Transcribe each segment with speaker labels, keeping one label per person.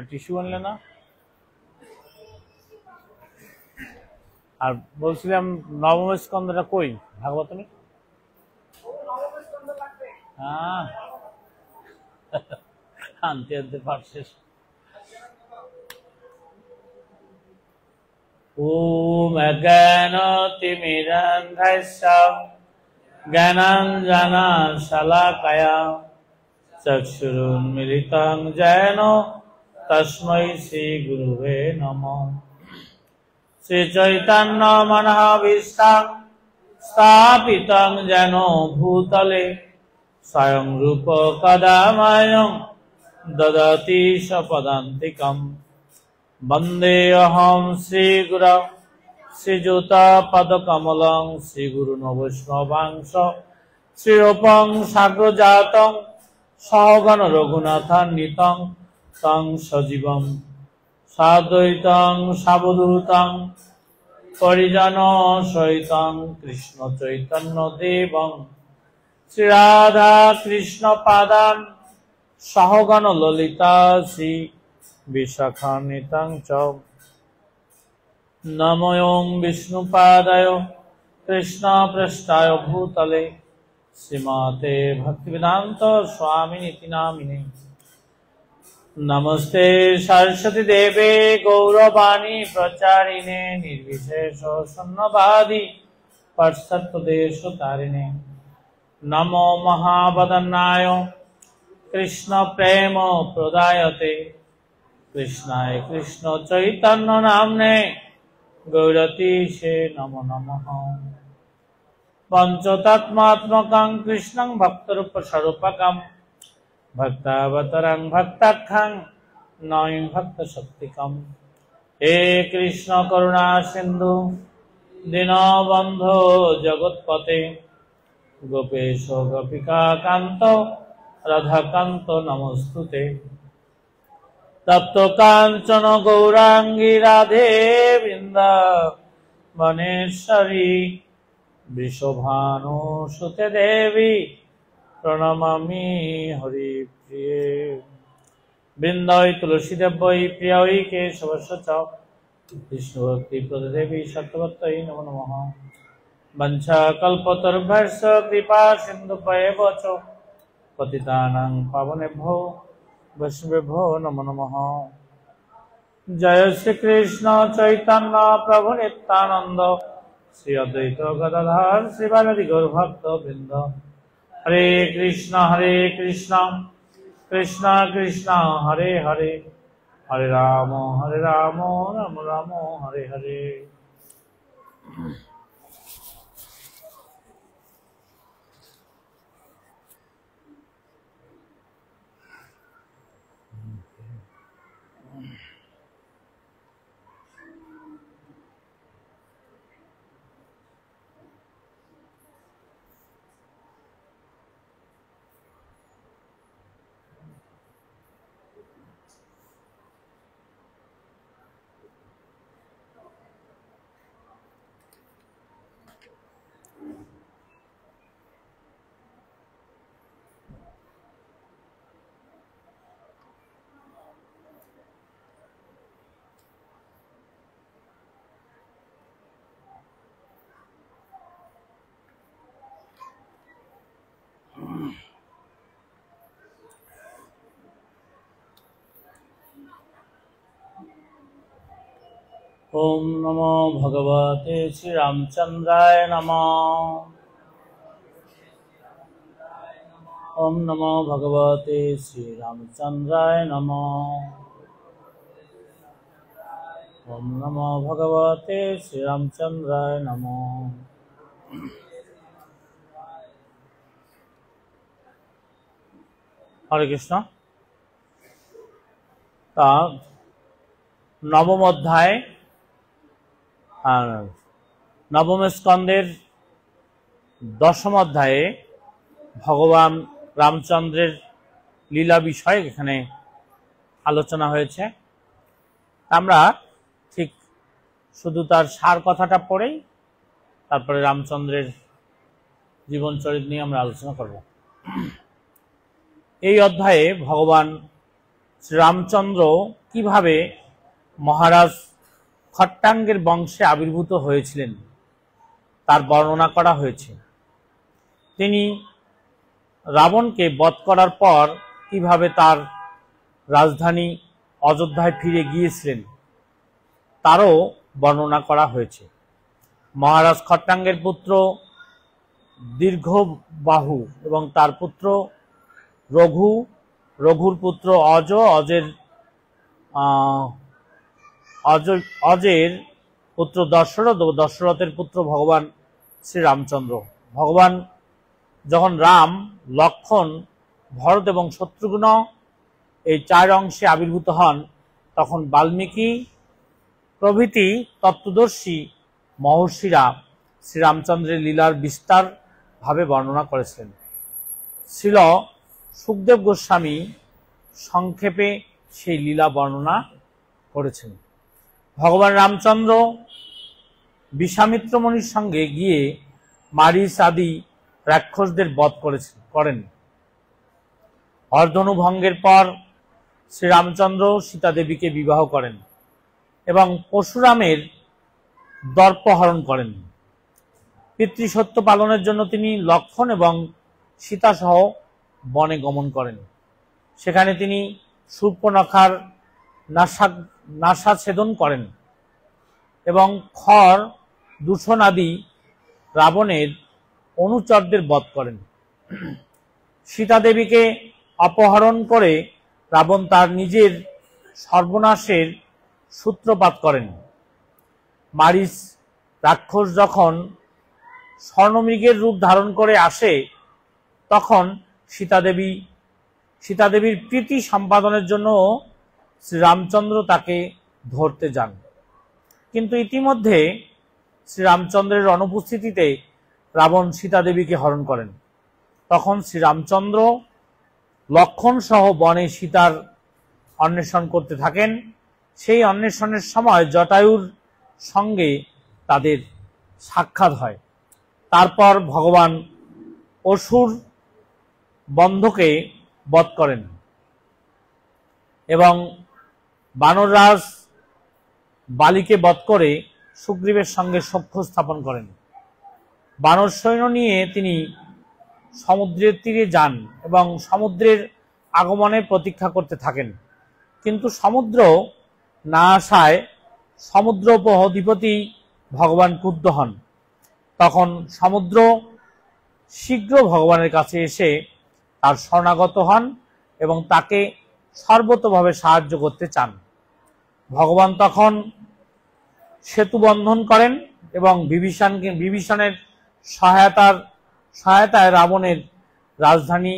Speaker 1: Tissue আনলে না? আর বলছিলাম নবম স্কন্ধটা কই ভাগবতমে? হ্যাঁ আনতে আনতে পারছিস। ওম অজ্ঞানতিমিরান্ধাস্য জ্ঞানাঞ্জনশলাকয়া চক্ষুरुन्मीलितं येन तस्मै श्रीगुरुवे नमः। श्रीचैतन्यमनोभीष्टं स्थापितं येन भूतले स्वयं रूप कदा मह्यं ददाति स्वपदान्तिकम्। वन्देऽहं श्रीगुरौ श्रीयुतपदकमलं श्रीगुरुन् वैष्णवांश श्रीरूपं साग्रजातं सहगण रघुनाथान्वितं तं सजीवं साद्वैतं सावधूतं परिजनसहितं कृष्ण चैतन्य देवं श्रीराधा कृष्ण पादान् सहगण ललिता श्री विशाखान्वितां च नमो विष्णुपादाय कृष्णपृष्ठाय भूतले श्रीमते भक्तिवेदांत स्वामिनिति नामिने नमस्ते सरस्वती देवे गौरवाणी प्रचारिणे निर्विशेष शून्यवादी पाश्चात्यदेशतारिणे नमो महावदन्नाय कृष्ण प्रेम प्रदायते कृष्णाय कृष्ण चैतन्य नाम्ने गौरतीशे नमो नमः पंचतत्मात्मकं कृष्णं भक्तरूपस्वरूपकं भक्तावतारं भक्ताख्यं नयं भक्तशक्तिकं हे कृष्ण करुणा सिंधु दीनबन्धो जगत्पते गोपेश गोपिका कांत राधाकांत नमस्तुते तप्त कांचन गौरांगी राधे वृंदावनेश्वरी वृषभानुसुते देवी प्रणमामि हरिप्रिये वृंदावै तुलसीदेव्यै प्रियै केशवस्य च विष्णुभक्तिप्रददेवी सत्यवत्यै नमो नमः वंशाकल्पतरुभ्यश्च कृपा सिन्धुभ्येव च पतितानां पावनेभ्यो वैष्णवेभ्यो नमो नमः जय श्री कृष्ण चैतन्य प्रभु नित्यानंद श्री अद्वैत गदाधर श्रीवासादि गौरभक्तवृंद हरे कृष्ण कृष्ण कृष्ण हरे हरे हरे राम राम राम हरे हरे। ओम नमो भगवते श्री रामचंद्राय नमः। ओम नमो भगवते श्री रामचंद्राय नमः। ओम नमो भगवते श्री रामचंद्राय नमः। हरे कृष्ण। नवम अध्याय नवम स्कंदेर दशम अध्याये भगवान रामचंद्रेर लीला विषय एखाने आलोचना हয়েছে। আমরা ঠিক শুধু তার সার কথাটা পড়েই তারপরে রামচন্দ্রের জীবন চরিত নিয়ে আমরা আলোচনা করব। এই অধ্যায়ে ভগবান শ্রীরামচন্দ্র কিভাবে মহারাজ খট্টাঙ্গের বংশে আবির্ভূত হয়েছিলেন তার বর্ণনা করা হয়েছে। তিনি রাবণকে বধ করার পর কিভাবে তার রাজধানী অযোধ্যায় ফিরে গিয়েছিলেন তারও বর্ণনা করা হয়েছে। মহারাজ খট্টাঙ্গের পুত্র দীর্ঘবাহু এবং তার পুত্র রঘু, রঘুর পুত্র অজ, অজের পুত্র দশরথ ও দশরথের পুত্র ভগবান শ্রীরামচন্দ্র। ভগবান যখন রাম, লক্ষ্মণ, ভরত এবং শত্রুঘ্ন এই চার অংশে আবির্ভূত হন তখন বাল্মীকি প্রভৃতি তত্ত্বদর্শী মহর্ষিরা শ্রীরামচন্দ্রের লীলার বিস্তার ভাবে বর্ণনা করেছিলেন। শ্রীল সুখদেব গোস্বামী সংক্ষেপে সেই লীলা বর্ণনা করেছেন। ভগবান রামচন্দ্র বিশ্বামিত্র মুনির সঙ্গে গিয়ে মারিচ আদি রাক্ষসদের বধ করেন। অর্ধনুভঙ্গের পর শ্রীরামচন্দ্র সীতা দেবীকে বিবাহ করেন এবং পরশুরামের দর্পহরণ করেন। পিতৃসত্য পালনের জন্য তিনি লক্ষ্মণ এবং সীতাসহ বনে গমন করেন। সেখানে তিনি শূর্পণখার নাসাচ্ছেদন করেন এবং খর দূষণাদি রাবণের অনুচরদের বধ করেন। সীতা দেবীকে অপহরণ করে রাবণ তার নিজের সর্বনাশের সূত্রপাত করেন। মারিচ রাক্ষস যখন স্বর্ণমৃগের রূপ ধারণ করে আসে তখন সীতা দেবীর প্রীতি সম্পাদনের জন্য শ্রীরামচন্দ্র তাকে ধরতে যান, কিন্তু ইতিমধ্যে শ্রীরামচন্দ্রের অনুপস্থিতিতে রাবণ সীতা দেবীকে হরণ করেন। তখন শ্রীরামচন্দ্র লক্ষ্মণ সহ বনে সীতার অন্বেষণ করতে থাকেন। সেই অন্বেষণের সময় জটায়ুর সঙ্গে তাদের সাক্ষাৎ হয়। তারপর ভগবান অসুর বন্ধকে বধ করেন এবং বানররাজ বালিকে বধ করে সুগ্রীবের সঙ্গে সখ্য স্থাপন করেন। বানর সৈন্য নিয়ে তিনি সমুদ্রের তীরে যান এবং সমুদ্রের আগমনে প্রতীক্ষা করতে থাকেন, কিন্তু সমুদ্র না আসায় সমুদ্র অধিপতি ভগবান ক্রুদ্ধ হন। তখন সমুদ্র শীঘ্র ভগবানের কাছে এসে তার শরণাগত হন এবং তাকে সর্বতোভাবে সাহায্য করতে চান। ভগবান তখন সেতু বন্ধন করেন এবং বিভীষণের সহায়তায় রাবণের রাজধানী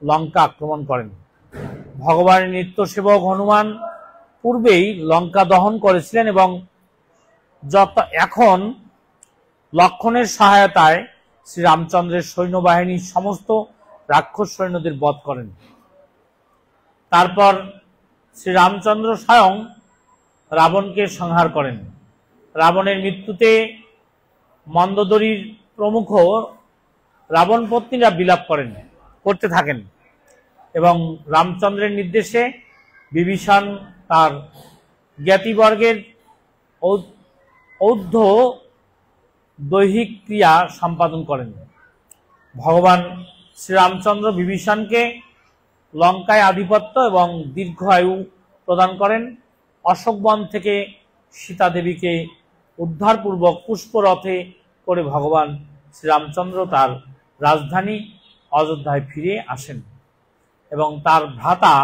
Speaker 1: লঙ্কা আক্রমণ করেন। ভগবানের নিত্য সেবক হনুমান পূর্বেই লঙ্কা দহন করেছিলেন এবং এখন লক্ষ্মণের সহায়তায় শ্রীরামচন্দ্রের সৈন্যবাহিনী সমস্ত রাক্ষস সৈন্যদের বধ করেন। তারপর শ্রীরামচন্দ্র স্বয়ং রাবণকে সংহার করেন। রাবণের মৃত্যুতে মন্দোদরীর প্রমুখ রাবণ পত্নীরা বিলাপ করতে থাকেন এবং রামচন্দ্রের নির্দেশে বিভীষণ তার জ্ঞাতিবর্গের ঔদ্ধ দৈহিক ক্রিয়া সম্পাদন করেন। ভগবান শ্রীরামচন্দ্র বিভীষণকে লঙ্কায় আধিপত্য এবং দীর্ঘ আয়ু প্রদান করেন। অশোকবন থেকে সীতা দেবীকে উদ্ধারপূর্বক পুষ্পরথে করে ভগবান শ্রীরামচন্দ্র তার রাজধানী অযোধ্যায় ফিরে আসেন এবং তার ভ্রাতা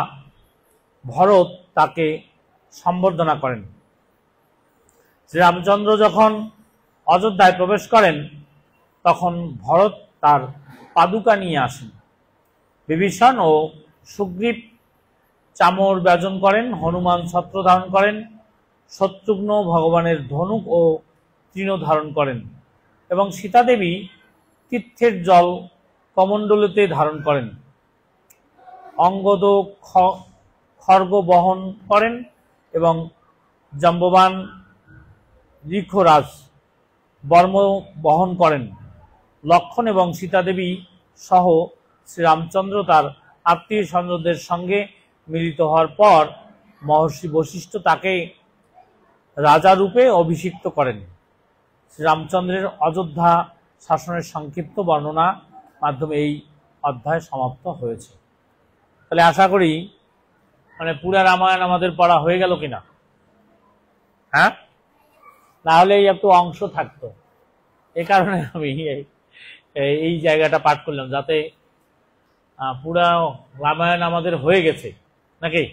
Speaker 1: ভরত তাকে সম্বর্ধনা করেন। শ্রীরামচন্দ্র যখন অযোধ্যায় প্রবেশ করেন তখন ভরত তার পাদুকা নিয়ে আসেন। বিভীষণ ও সুগ্রীব চামর ব্যজন করেন, হনুমান ছত্র ধারণ করেন, শত্রুঘ্ন ভগবানের ধনুক ও তৃণ ধারণ করেন এবং সীতা দেবী তীর্থের জল কমণ্ডলুতে ধারণ করেন। অঙ্গদ খড়গ বহন করেন এবং জাম্ববান ঋক্ষরাজ বর্ম বহন করেন। লক্ষ্মণ এবং সীতা দেবী সহ শ্রীরামচন্দ্র তার আত্মীয় স্বজনদের সঙ্গে মিলিত হওয়ার পর মহর্ষি বশিষ্ঠ তাকে রাজা রূপে অভিষিক্ত করেন। শ্রীরামচন্দ্রের অযোধ্যা শাসনের সংক্ষিপ্ত বর্ণনা মাধ্যমে এই অধ্যায় সমাপ্ত হয়েছে। তাহলে আশা করি পুরা রামায়ণ আমাদের পড়া হয়ে গেল কিনা? হ্যাঁ, না হলে একটু অংশ থাকতো, এ কারণে আমি এই জায়গাটা পাঠ করলাম, যাতে পুরা রামায়ণ আমাদের হয়ে গেছে নাকি।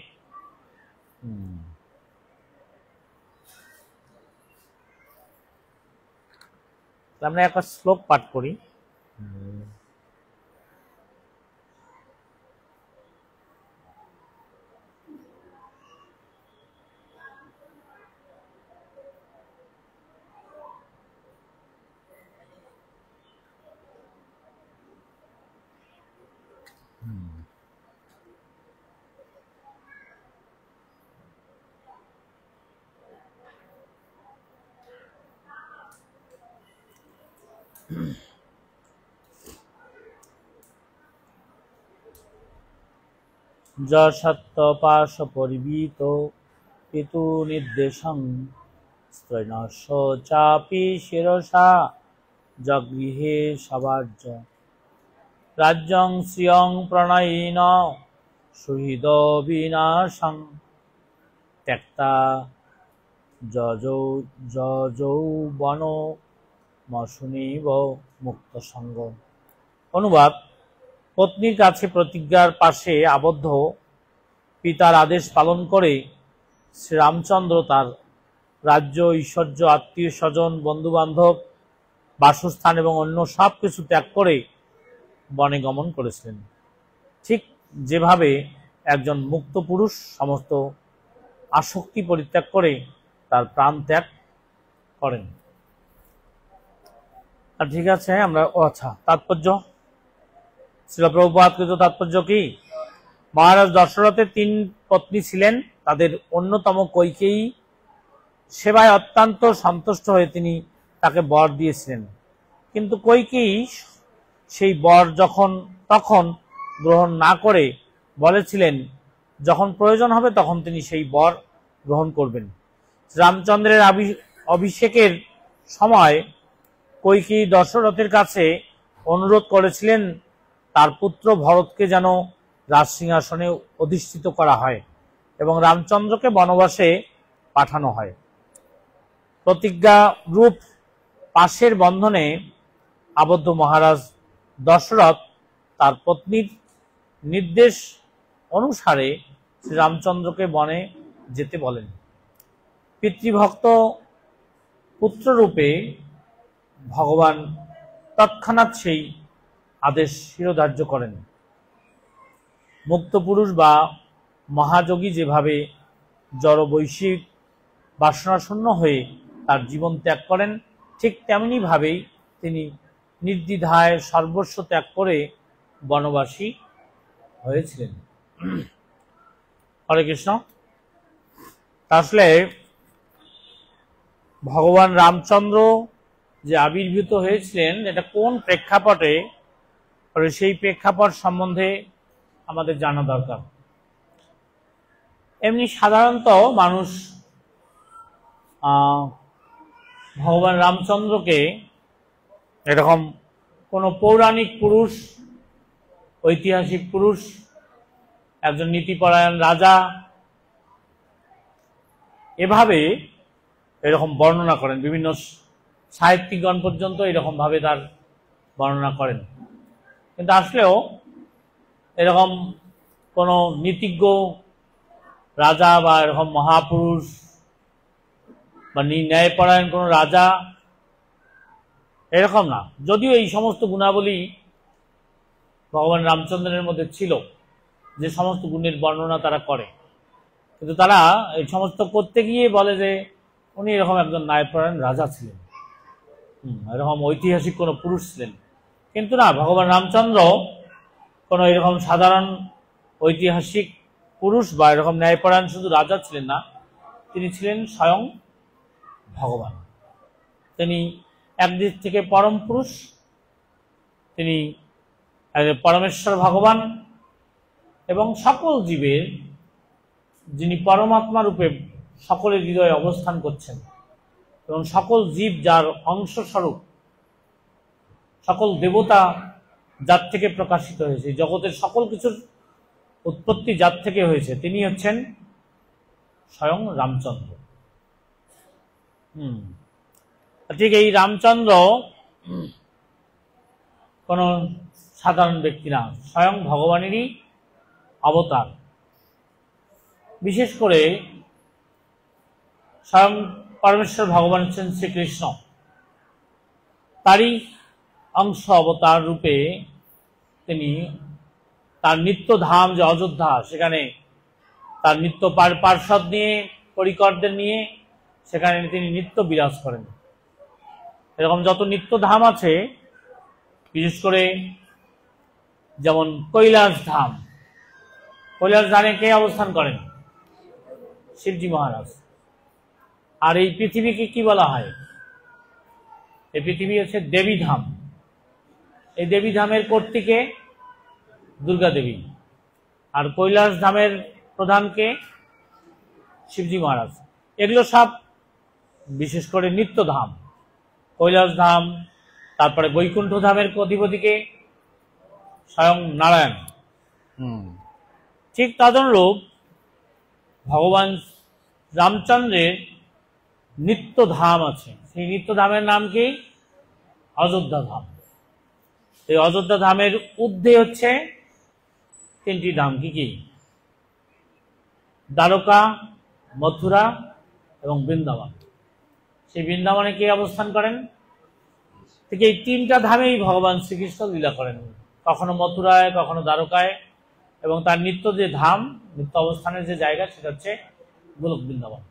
Speaker 1: আমরা একটা শ্লোক পাঠ করি। যশত্তপাশ পরিবীত পিতু নির্দেশং স্ত্রৈণস্য চাপি শিরসা জগৃহে সবার্য রাজ্যং শ্রিয়ং প্রণয়িন সুহৃদ বিনাশং ত্যক্তা যযৌবন মশুনিব মুক্ত সঙ্গ। অনুবাদ: পত্নীর কাছে প্রতিজ্ঞার পাশে আবদ্ধ পিতার আদেশ পালন করে শ্রীরামচন্দ্র তার রাজ্য, ঐশ্বর্য, আত্মীয় স্বজন, বন্ধু বান্ধব, বাসস্থান এবং অন্য সব কিছু ত্যাগ করে বনে গমন করেছিলেন, ঠিক যেভাবে একজন মুক্ত পুরুষ সমস্ত আসক্তি পরিত্যাগ করে তার প্রাণ ত্যাগ করেন। আর ঠিক আছে, আমরা আচ্ছা তাৎপর্য, শ্রীল প্রভুপাদকৃত তাৎপর্য কি? মহারাজ দশরথের 3 পত্নী ছিলেন। তাদের অন্যতম কইকেয়ী সেবায় অত্যন্ত সন্তুষ্ট হয়ে তিনি তাকে বর দিয়েছিলেন, কিন্তু কইকেয়ী সেই বর তখন গ্রহণ না করে বলেছিলেন যখন প্রয়োজন হবে তখন তিনি সেই বর গ্রহণ করবেন। রামচন্দ্রের অভিষেকের সময় কইকেয়ী দশরথের কাছে অনুরোধ করেছিলেন তার পুত্র ভরতকে যেন রাজসিংহাসনে অধিষ্ঠিত করা হয় এবং রামচন্দ্রকে বনবাসে পাঠানো হয়। প্রতিজ্ঞা রূপ পাশের বন্ধনে আবদ্ধ মহারাজ দশরথ তার পত্নীর নির্দেশ অনুসারে শ্রীরামচন্দ্রকে বনে যেতে বলেন। পিতৃভক্ত পুত্ররূপে ভগবান তৎক্ষণাৎ সেই আদেশ শিরোধার্য করেন। মুক্ত পুরুষ বা মহাযোগী যেভাবে জড় বৈশ্বিক বাসনাশূন্য হয়ে তার জীবন ত্যাগ করেন, ঠিক তেমনি ভাবেই তিনি নির্দ্বিধায় সর্বস্ব ত্যাগ করে বনবাসী হয়েছিলেন। হরে কৃষ্ণ। আসলে ভগবান রামচন্দ্র যে আবির্ভূত হয়েছিলেন এটা কোন প্রেক্ষাপটে, সেই প্রেক্ষাপট সম্বন্ধে আমাদের জানা দরকার। এমনি সাধারণত মানুষ ভগবান রামচন্দ্রকে এরকম কোনো পৌরাণিক পুরুষ, ঐতিহাসিক পুরুষ, একজন নীতিপরায়ণ রাজা, এভাবে এরকম বর্ণনা করেন। বিভিন্ন সাহিত্যিকগণ পর্যন্ত এরকম ভাবে তার বর্ণনা করেন। কিন্তু আসলেও এরকম কোনো নীতিজ্ঞ রাজা বা এরকম মহাপুরুষ বা ন্যায়পরায়ণ কোনো রাজা এরকম না। যদিও এই সমস্ত গুণাবলী ভগবান রামচন্দ্রের মধ্যে ছিল, যে সমস্ত গুণের বর্ণনা তারা করে, কিন্তু তারা এই সমস্ত করতে গিয়ে বলে যে উনি এরকম একজন ন্যায়পরায়ণ রাজা ছিলেন, এরকম ঐতিহাসিক কোনো পুরুষ ছিলেন। কিন্তু না, ভগবান রামচন্দ্র কোনো এরকম সাধারণ ঐতিহাসিক পুরুষ বা এরকম ন্যায়পরায়ণ শুধু রাজা ছিলেন না, তিনি ছিলেন স্বয়ং ভগবান। তিনি একদিক থেকে পরম পুরুষ, তিনি পরমেশ্বর ভগবান এবং সকল জীবের যিনি পরমাত্মা রূপে সকলের হৃদয়ে অবস্থান করছেন এবং সকল জীব যার অংশস্বরূপ, সকল দেবতা যার থেকে প্রকাশিত হয়েছে, জগতের সকল কিছুর উৎপত্তি যার থেকে হয়েছে, তিনি হচ্ছেন স্বয়ং রামচন্দ্র। ঠিক এই রামচন্দ্র কোন সাধারণ ব্যক্তি না, স্বয়ং ভগবানেরই অবতার। বিশেষ করে স্বয়ং পরমেশ্বর ভগবান হচ্ছেন শ্রীকৃষ্ণ, তারই অংশ অবতার রূপে তিনি তার নিত্য ধাম যে অযোধ্যা, সেখানে তার নিত্য পার্ষদ নিয়ে, পরিকরদের নিয়ে সেখানে তিনি নিত্য বিরাজ করেন। এরকম যত নিত্য ধাম আছে, বিশেষ করে যেমন কৈলাস ধাম, কৈলাস ধামে কে অবস্থান করেন? শিবজি মহারাজ। আর এই পৃথিবীকে কি বলা হয়? এই পৃথিবী হচ্ছে দেবী ধাম। এই দেবী ধামের কর্ত্রীকে দুর্গা দেবী। আর কৈলাস ধামের প্রধানকে শিবজি মহারাজ। এগুলো সব বিশেষ করে নিত্যধাম। কৈলাস ধাম, তারপরে বৈকুণ্ঠ ধামের অধিপতিকে স্বয়ং নারায়ণ। ঠিক তদনুরূপ ভগবান রামচন্দ্রের নিত্যধাম আছে। সেই নিত্যধামের নাম কি? অযোধ্যা ধাম। এই অযোধ্যা ধামের ঊর্ধ্বে হচ্ছে তিনটি ধাম। কি কি? দ্বারকা, মথুরা এবং বৃন্দাবন। সেই বৃন্দাবনে কে অবস্থান করেন? ঠিক এই তিনটা ধামেই ভগবান শ্রীকৃষ্ণ লীলা করেন, কখনো মথুরায়, কখনো দ্বারকায়, এবং তার নিত্য যে ধাম, নিত্য অবস্থানের যে জায়গা, সেটা হচ্ছে গোলক বৃন্দাবন।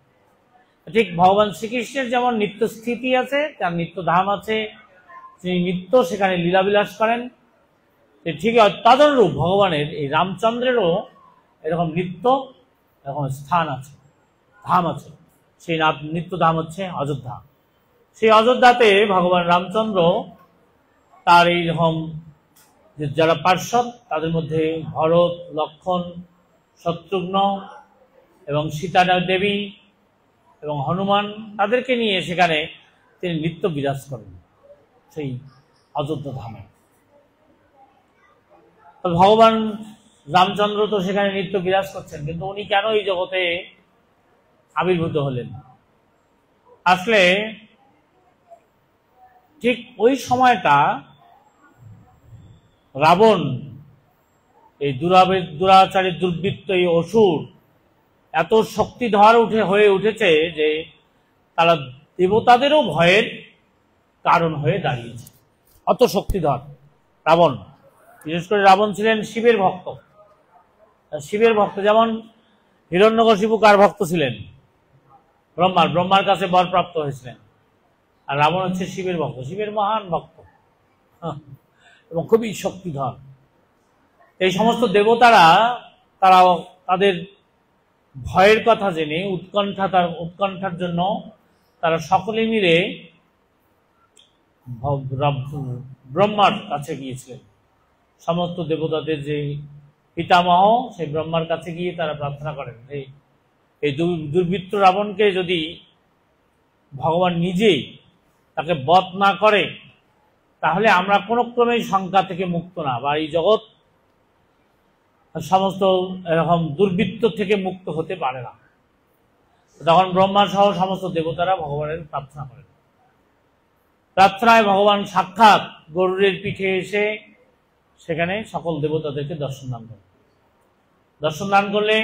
Speaker 1: ঠিক ভগবান শ্রীকৃষ্ণের যেমন নিত্য স্থিতি আছে, তার নিত্য ধাম আছে, তিনি নিত্য সেখানে লীলাবিলাস করেন। ঠিক তদনুরূপ ভগবানের এই রামচন্দ্রেরও এরকম নিত্য এরকম স্থান আছে, ধাম আছে। সেই নিত্য ধাম হচ্ছে অযোধ্যা। সেই অযোধ্যাতে ভগবান রামচন্দ্র তার এইরকম যে যারা পার্ষদ, তাদের মধ্যে ভরত, লক্ষ্মণ, শত্রুঘ্ন এবং সীতা দেবী এবং হনুমান, তাদেরকে নিয়ে সেখানে তিনি নিত্য বিরাজ করেন সেই অযোধ্যা ধামে। তো ভগবান রামচন্দ্র তো সেখানে নিত্য বিরাজ করছেন, কিন্তু উনি কেন এই জগতে আবির্ভূত হলেন? আসলে ঠিক ওই সময়টা রাবণ, এই দুরাচারী দুর্বৃত্ত, এই অসুর এত শক্তিধর হয়ে উঠেছে যে তারা দেবতাদেরও ভয়ের কারণ হয়ে দাঁড়িয়েছে। অত শক্তিধর রাবণ। বিশেষ করে রাবণ ছিলেন শিবের ভক্ত। শিবের ভক্ত যেমন হিরণ্যকশিপু কার ভক্ত ছিলেন? ব্রহ্মার। ব্রহ্মার কাছে বর প্রাপ্ত হয়েছিলেন। আর রাবণ হচ্ছে শিবের ভক্ত, শিবের মহান ভক্ত এবং খুবই শক্তিধর। এই সমস্ত দেবতারা তারা তাদের ভয়ের কথা জেনে উৎকণ্ঠার জন্য তারা সকলে মিলে ব্রহ্মার কাছে গিয়েছিলেন। সমস্ত দেবতাদের যে পিতামহ, সেই ব্রহ্মার কাছে গিয়ে তারা প্রার্থনা করেন যে এই দুর্বৃত্ত রাবণকে যদি ভগবান নিজেই তাকে বধ না করে, তাহলে আমরা কোনো ক্রমেই শঙ্কা থেকে মুক্ত না, বা এই জগৎ সমস্ত এরকম দুর্বৃত্ত থেকে মুক্ত হতে পারে না। তখন ব্রহ্মা সহ সমস্ত দেবতারা ভগবানের প্রার্থনা করেন। প্রার্থনায় ভগবান সাক্ষাৎ গরুড়ের পিঠে এসে সেখানে সকল দেবতাদেরকে দর্শন দান করেন। দর্শন দান করলে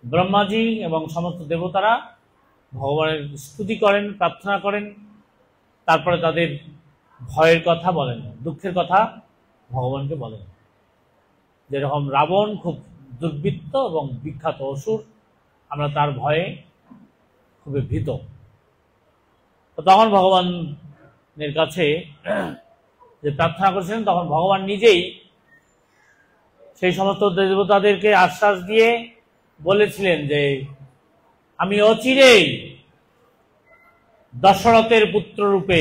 Speaker 1: ব্রহ্মাজি এবং সমস্ত দেবতারা ভগবানের স্তুতি করেন, প্রার্থনা করেন। তারপরে তাদের ভয়ের কথা বলেন, দুঃখের কথা ভগবানকে বলেন। যেরকম রাবণ খুব দুর্বৃত্ত এবং বিখ্যাত অসুর, আমরা তার ভয়ে খুবই ভীত। তখন ভগবানের কাছে যে প্রার্থনা করেছিলেন, তখন ভগবান নিজেই সেই সমস্ত দেবতাদেরকে আশ্বাস দিয়ে বলেছিলেন যে আমি অচিরেই দশরথের পুত্র রূপে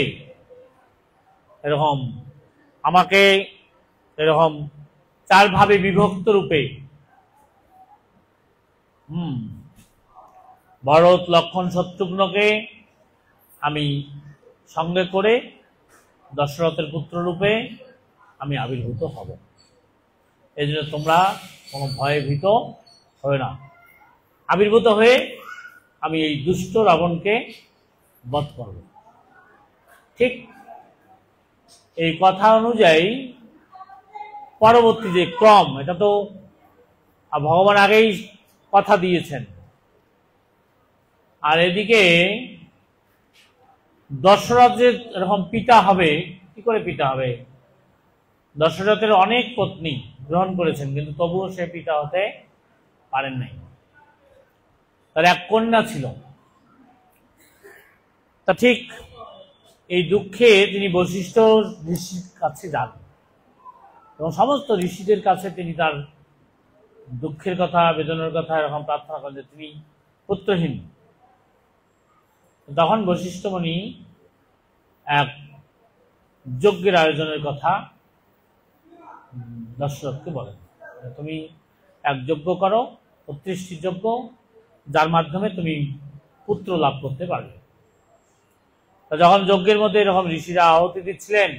Speaker 1: এরকম আমাকে এরকম চার ভাবে বিভক্ত রূপে ভরত, লক্ষ্মণ, শত্রুঘ্নকে আমি সঙ্গে করে দশরথের পুত্র রূপে আমি আবির্ভূত হব। এই জন্য তোমরা কোনো ভয়ে ভীত হবে না। আবির্ভূত হয়ে আমি এই দুষ্ট রাবণকে বধ করব। ঠিক এই কথা অনুযায়ী পরবর্তী যে ক্রম, এটা তো ভগবান আগেই কথা দিয়েছেন। আর এদিকে দশরথ যে এরকম পিতা হবে, কি করে পিতা হবে? দশরথের অনেক পত্নী গ্রহণ করেছেন, কিন্তু তবুও সে পিতা হতে পারেন নাই। তার এক কন্যা ছিল। তা ঠিক এই দুঃখে তিনি বশিষ্ঠ ঋষির কাছে যান এবং সমস্ত ঋষিদের কাছে তিনি তার দুঃখের কথা, বেদনার কথা এরকম প্রার্থনা করেন যে তিনি পুত্রহীন। তখন বশিষ্ঠ মুনি এক যজ্ঞের আয়োজনের কথা দশরথকে বলেন। তুমি এক যজ্ঞ করো, ৩৫টি যজ্ঞ, যার মাধ্যমে তুমি পুত্র লাভ করতে পারবে। যখন যজ্ঞের মধ্যে এরকম ঋষিরা আহুতি দিচ্ছিলেন,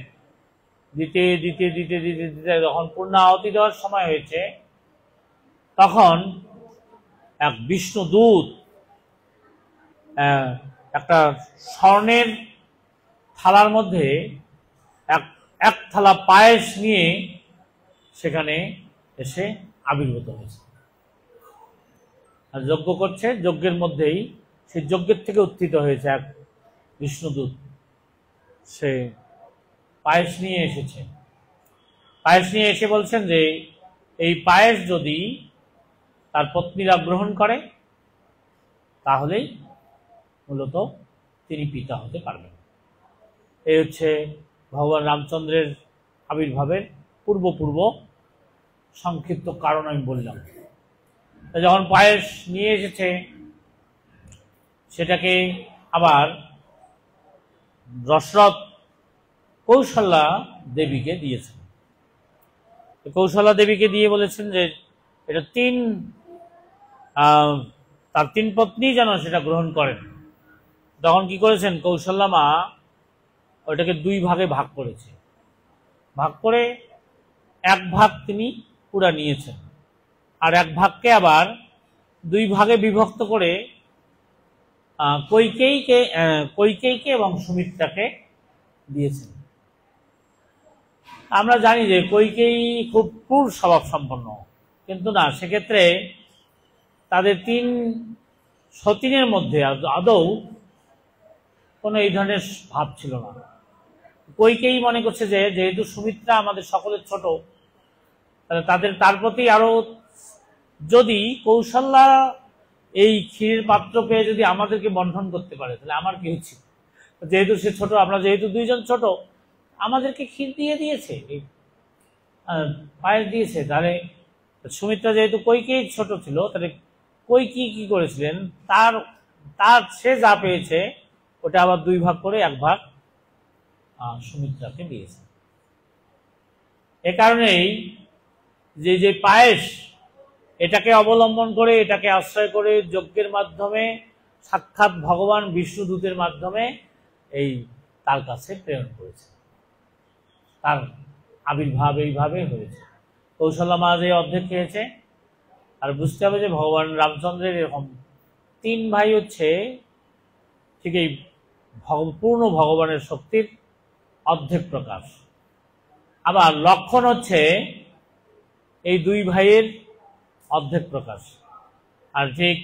Speaker 1: দিতে দিতে দিতে দিতে দিতে যখন পূর্ণ আহুতি দেওয়ার সময় হয়েছে, তখন এক বিষ্ণু দূত একটা স্বর্ণের থালার মধ্যে এক থালা পায়েস নিয়ে সেখানে এসে আবির্ভূত হয়েছে। আর যজ্ঞ করছে, যজ্ঞের মধ্যেই সেই যজ্ঞের থেকে উত্থিত হয়েছে এক বিষ্ণুদূত। সে পায়েস নিয়ে এসেছে, পায়েস নিয়ে এসে বলছেন যে এই পায়েস যদি তার পত্নীরা গ্রহণ করে তাহলেই মূলত তিনি পিতা হতে পারবেন। এই হচ্ছে ভগবান রামচন্দ্রের আবির্ভাবের পূর্ব সংক্ষিপ্ত কারণ আমি বললাম। যখন পায়েস নিয়ে এসেছে, সেটাকে আবার দশরথ কৌশল্যা দেবীকে দিয়েছেন। কৌশল্যা দেবীকে দিয়ে বলেছেন যে এটা তার 3 পত্নী যেন সেটা গ্রহণ করেন। তখন কি করেছেন, কৌশল্যা মা ওটাকে 2 ভাগে ভাগ করেছে। ভাগ করে 1 ভাগ তিনি পুরা নিয়েছেন, আর 1 ভাগকে আবার 2 ভাগে বিভক্ত করে কৈকেয়ীকে এবং সুমিত্রাকে দিয়েছেন। আমরা জানি যে কৈকেয়ী খুব ক্রূর স্বভাব সম্পন্ন, কিন্তু না, সেক্ষেত্রে তাদের 3 সতীনের মধ্যে আদৌ কোনো এই ধরনের ভাব ছিল না। কৈকেয়ী মনে করছে যে যেহেতু সুমিত্রা আমাদের সকলের ছোট, তাহলে তার প্রতি আরো যদি কৌশল্যা এই ক্ষীরের পাত্র পেয়ে যদি আমাদেরকে বন্ধন করতে পারে তাহলে আমার কি হচ্ছে, যেহেতু সে ছোট, আমরা যেহেতু 2 জন ছোট, আমাদেরকে ক্ষীর দিয়ে দিয়েছে, পায়েস দিয়েছে, তাহলে সুমিত্রা যেহেতু কৈকেয়ী ছোট ছিল, তাহলে কৈকেয়ী কি করেছিলেন, তার সে যা পেয়েছে ওটা আবার 2 ভাগ করে 1 ভাগ সুমিত্রাকে দিয়েছে। এ কারণেই যে পায়েস, এটাকে অবলম্বন করে, এটাকে আশ্রয় করে যজ্ঞের মাধ্যমে সাক্ষাৎ ভগবান বিষ্ণুদূতের মাধ্যমে তার কাছে প্রেরণ করেছে। তার আবির্ভাব এইভাবে হয়েছে। কৌশল্যা মা যে অর্ধেক খেয়েছে, আর বুঝতে হবে যে ভগবান রামচন্দ্রের এরকম 3 ভাই হচ্ছে ঠিক এই পূর্ণ ভগবানের শক্তির অর্ধেক প্রকাশ। আবার লক্ষণ হচ্ছে এই 2 ভাইয়ের অর্ধেক প্রকাশ। আর ঠিক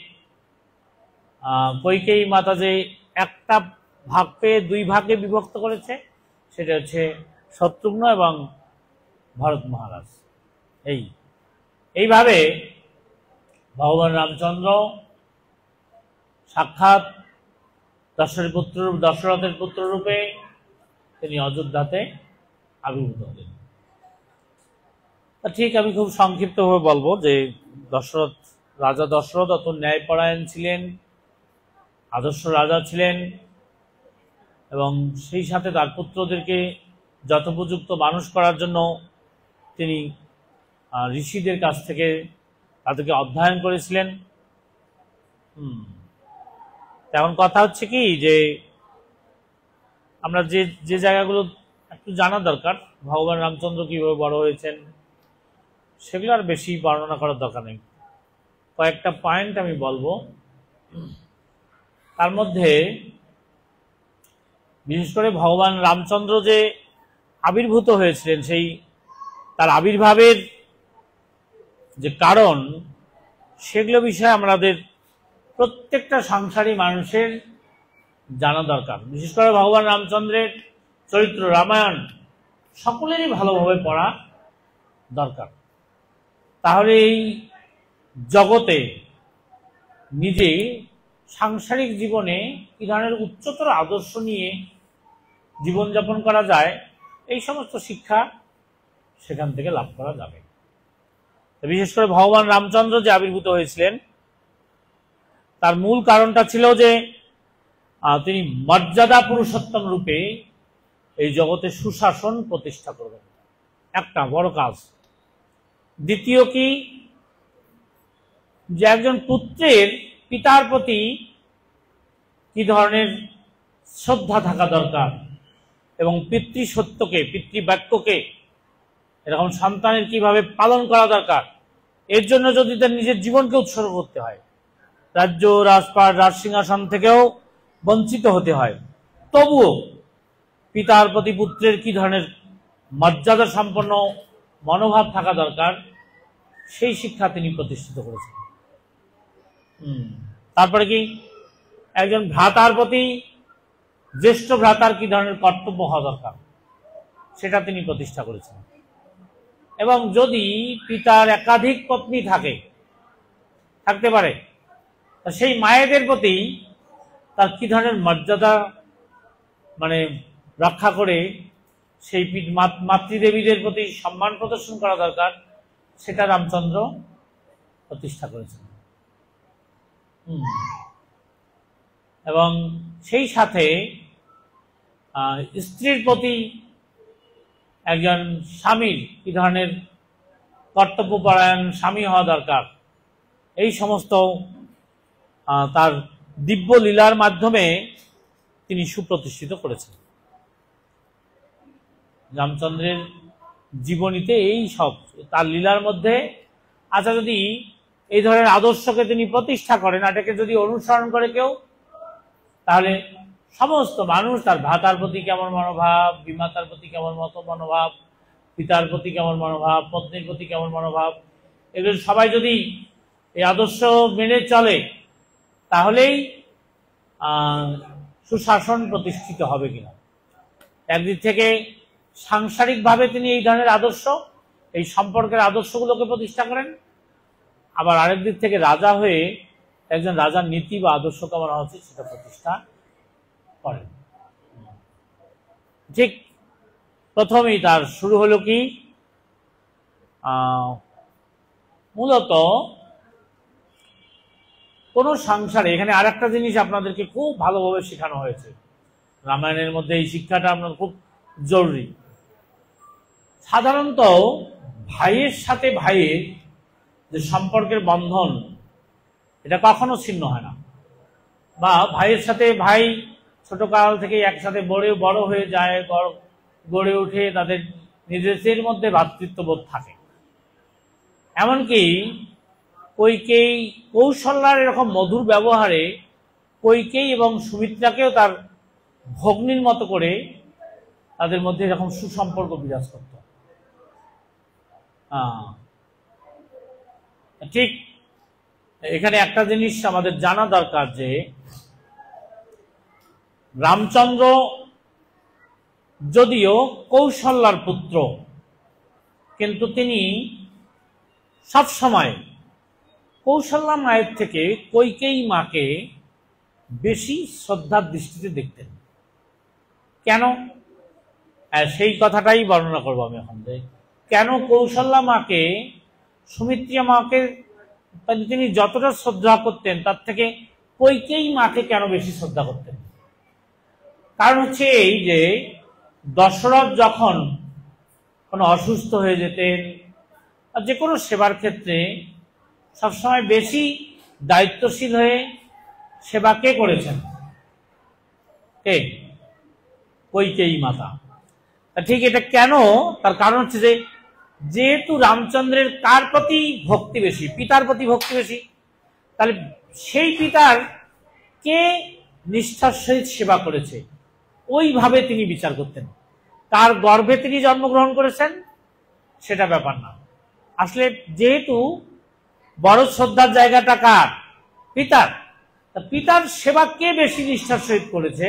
Speaker 1: কৈকেয়ী মাতা যে একটা ভাগ পেয়ে 2 ভাগে বিভক্ত করেছে, সেটা হচ্ছে শত্রুঘ্ন এবং ভরত মহারাজ। এইভাবে ভগবান রামচন্দ্র সাক্ষাৎ দশরথের পুত্র রূপে তিনি অযোধ্যাতে আবির্ভূত হলেন। ঠিক আমি খুব সংক্ষিপ্তভাবে বলবো যে রাজা দশরথ অত ন্যায়পরায়ণ ছিলেন, আদর্শ রাজা ছিলেন, এবং সেই সাথে তার পুত্রদেরকে যথোপযুক্ত মানুষ করার জন্য তিনি ঋষিদের কাছ থেকে তাদেরকে অধ্যয়ন করেছিলেন। এখন কথা হচ্ছে কি যে আমরা যে জায়গাগুলো একটু জানা দরকার, ভগবান রামচন্দ্র কিভাবে বড় হয়েছেন, সেগুলো আর বেশি বর্ণনা করার দরকার নেই। কয়েকটা পয়েন্ট আমি বলবো। তার মধ্যে বিশেষ করে ভগবান রামচন্দ্র যে আবির্ভূত হয়েছিলেন, সেই তার আবির্ভাবের যে কারণ, সেগুলো বিষয়ে আমাদের প্রত্যেকটা সংসারী মানুষের জানা দরকার। বিশেষ করে ভগবান রামচন্দ্রের চরিত্র রামায়ণ সকলেরই ভালোভাবে পড়া দরকার। তাহলে এই জগতে নিজে সাংসারিক জীবনে কি ধরনের উচ্চতর আদর্শ নিয়ে জীবনযাপন করা যায়, এই সমস্ত শিক্ষা সেখান থেকে লাভ করা যাবে। বিশেষ করে ভগবান রামচন্দ্র যে আবির্ভূত হয়েছিলেন, তার মূল কারণটা ছিল যে তিনি মর্যাদা পুরুষোত্তম রূপে এই জগতে সুশাসন প্রতিষ্ঠা করবেন, একটা বড় কাজ। দ্বিতীয় কি, যে একজন পুত্রের পিতার প্রতি কি ধরনের শ্রদ্ধা থাকা দরকার এবং পিতৃসত্যকে পিতৃবাক্যকে এরকম সন্তানের কিভাবে পালন করা দরকার, এর জন্য যদি তার নিজের জীবনকে উৎসর্গ করতে হয়, রাজ্য রাজপাট রাজসিংহাসন থেকেও বঞ্চিত হতে হয়, তবুও পিতার প্রতি পুত্রের কি ধরনের মর্যাদা সম্পন্ন মনোভাব থাকা দরকার সেই শিক্ষা তিনি প্রতিষ্ঠিত করেছেন। তারপরে কি একজন ভ্রাতার প্রতি জ্যেষ্ঠ ভ্রাতার কি ধরনের কর্তব্য হওয়া দরকার সেটা তিনি প্রতিষ্ঠা করেছেন। এবং যদি পিতার একাধিক পত্নী থাকতে পারে, সেই মায়েদের প্রতি তার কি ধরনের মর্যাদা রক্ষা করে সেই মাতৃদেবীদের প্রতি সম্মান প্রদর্শন করা দরকার সেটা রামচন্দ্র প্রতিষ্ঠা করেছেন। এবং সেই সাথে স্ত্রীর প্রতি একজন স্বামীর কি ধরনের কর্তব্যপরায়ণ স্বামী হওয়া দরকার এই সমস্ত তার দিব্য লীলার মাধ্যমে তিনি সুপ্রতিষ্ঠিত করেছেন। রামচন্দ্রের জীবনীতে এই সব তার লীলার মধ্যে যদি এই ধরনের আদর্শকে তিনি প্রতিষ্ঠা করেন, এটাকে যদি অনুসরণ করে কেউ, তাহলে সমস্ত মানুষ তার ভ্রাতার প্রতি কেমন মনোভাব, বিমাতার প্রতি কেমন মনোভাব, পিতার প্রতি কেমন মনোভাব, পত্নীর প্রতি কেমন মনোভাব, এগুলো সবাই যদি এই আদর্শ মেনে চলে তাহলেই সুশাসন প্রতিষ্ঠিত হবে কিনা। একদিক থেকে সাংসারিকভাবে তিনি এই ধরনের আদর্শ, এই সম্পর্কের আদর্শগুলোকে প্রতিষ্ঠা করেন, আবার আরেক দিক থেকে রাজা হয়ে একজন রাজার নীতি বা আদর্শ কেমন হওয়া উচিত সেটা প্রতিষ্ঠা করেন। ঠিক প্রথমেই তার শুরু হলো কি, মূলত কোন সংসারে, এখানে আর একটা জিনিস আপনাদেরকে খুব ভালোভাবে শেখানো হয়েছে, রামায়ণের মধ্যে এই শিক্ষাটা আপনার খুব জরুরি। সাধারণত ভাইয়ের সাথে ভাইয়ের যে সম্পর্কের বন্ধন, এটা কখনো ছিন্ন হয় না, বা ভাইয়ের সাথে ভাই ছোট কাল থেকে একসাথে বড় হয়ে যায়, গড়ে উঠে তাদের নিজেদের মধ্যে ভ্রাতৃত্ববোধ থাকে। এমনকি কইকেয়ী কৌশল্যার এরকম মধুর ব্যবহারে কইকেয়ী এবং সুমিত্রাকেও তার ভগ্নীর মতো করে তাদের মধ্যে এরকম সুসম্পর্ক বিরাজ করত। ঠিক এখানে একটা জিনিস আমাদের জানা দরকার যে রামচন্দ্র যদিও কৌশল্যার পুত্র, কিন্তু তিনি সবসময় কৌশল্যা মায়ের থেকে কইকেয়ী মাকে বেশি শ্রদ্ধার দৃষ্টিতে দেখতেন। কেন, সেই কথাটাই বর্ণনা করবো আমি এখন, যে কেন কৌশল্যা মাকে সুমিত্রা মাকে তিনি যতটা শ্রদ্ধা করতেন তার থেকে কইকেয়ী মাকে কেন বেশি শ্রদ্ধা করতেন। কারণ হচ্ছে এই যে দশরথ যখন কোনো অসুস্থ হয়ে যেতেন, আর যে কোনো সেবার ক্ষেত্রে সবসময় বেশি দায়িত্বশীল হয়ে সেবা কে করেছেন? কে? কইকেয়ী মাতা। ঠিক এটা কেন? তার কারণ হচ্ছে যে যেহেতু রামচন্দ্রের কার প্রতি ভক্তি বেশি? পিতার প্রতি ভক্তি বেশি। তাহলে সেই পিতার কে নিষ্ঠার সহিত সেবা করেছে ওইভাবে তিনি বিচার করতেন। কার গর্ভে তিনি জন্মগ্রহণ করেছেন সেটা ব্যাপার না, আসলে যেহেতু বড় শ্রদ্ধার জায়গাটা কার? পিতার। পিতার সেবা কে বেশি নিষ্ঠার সহিত করেছে,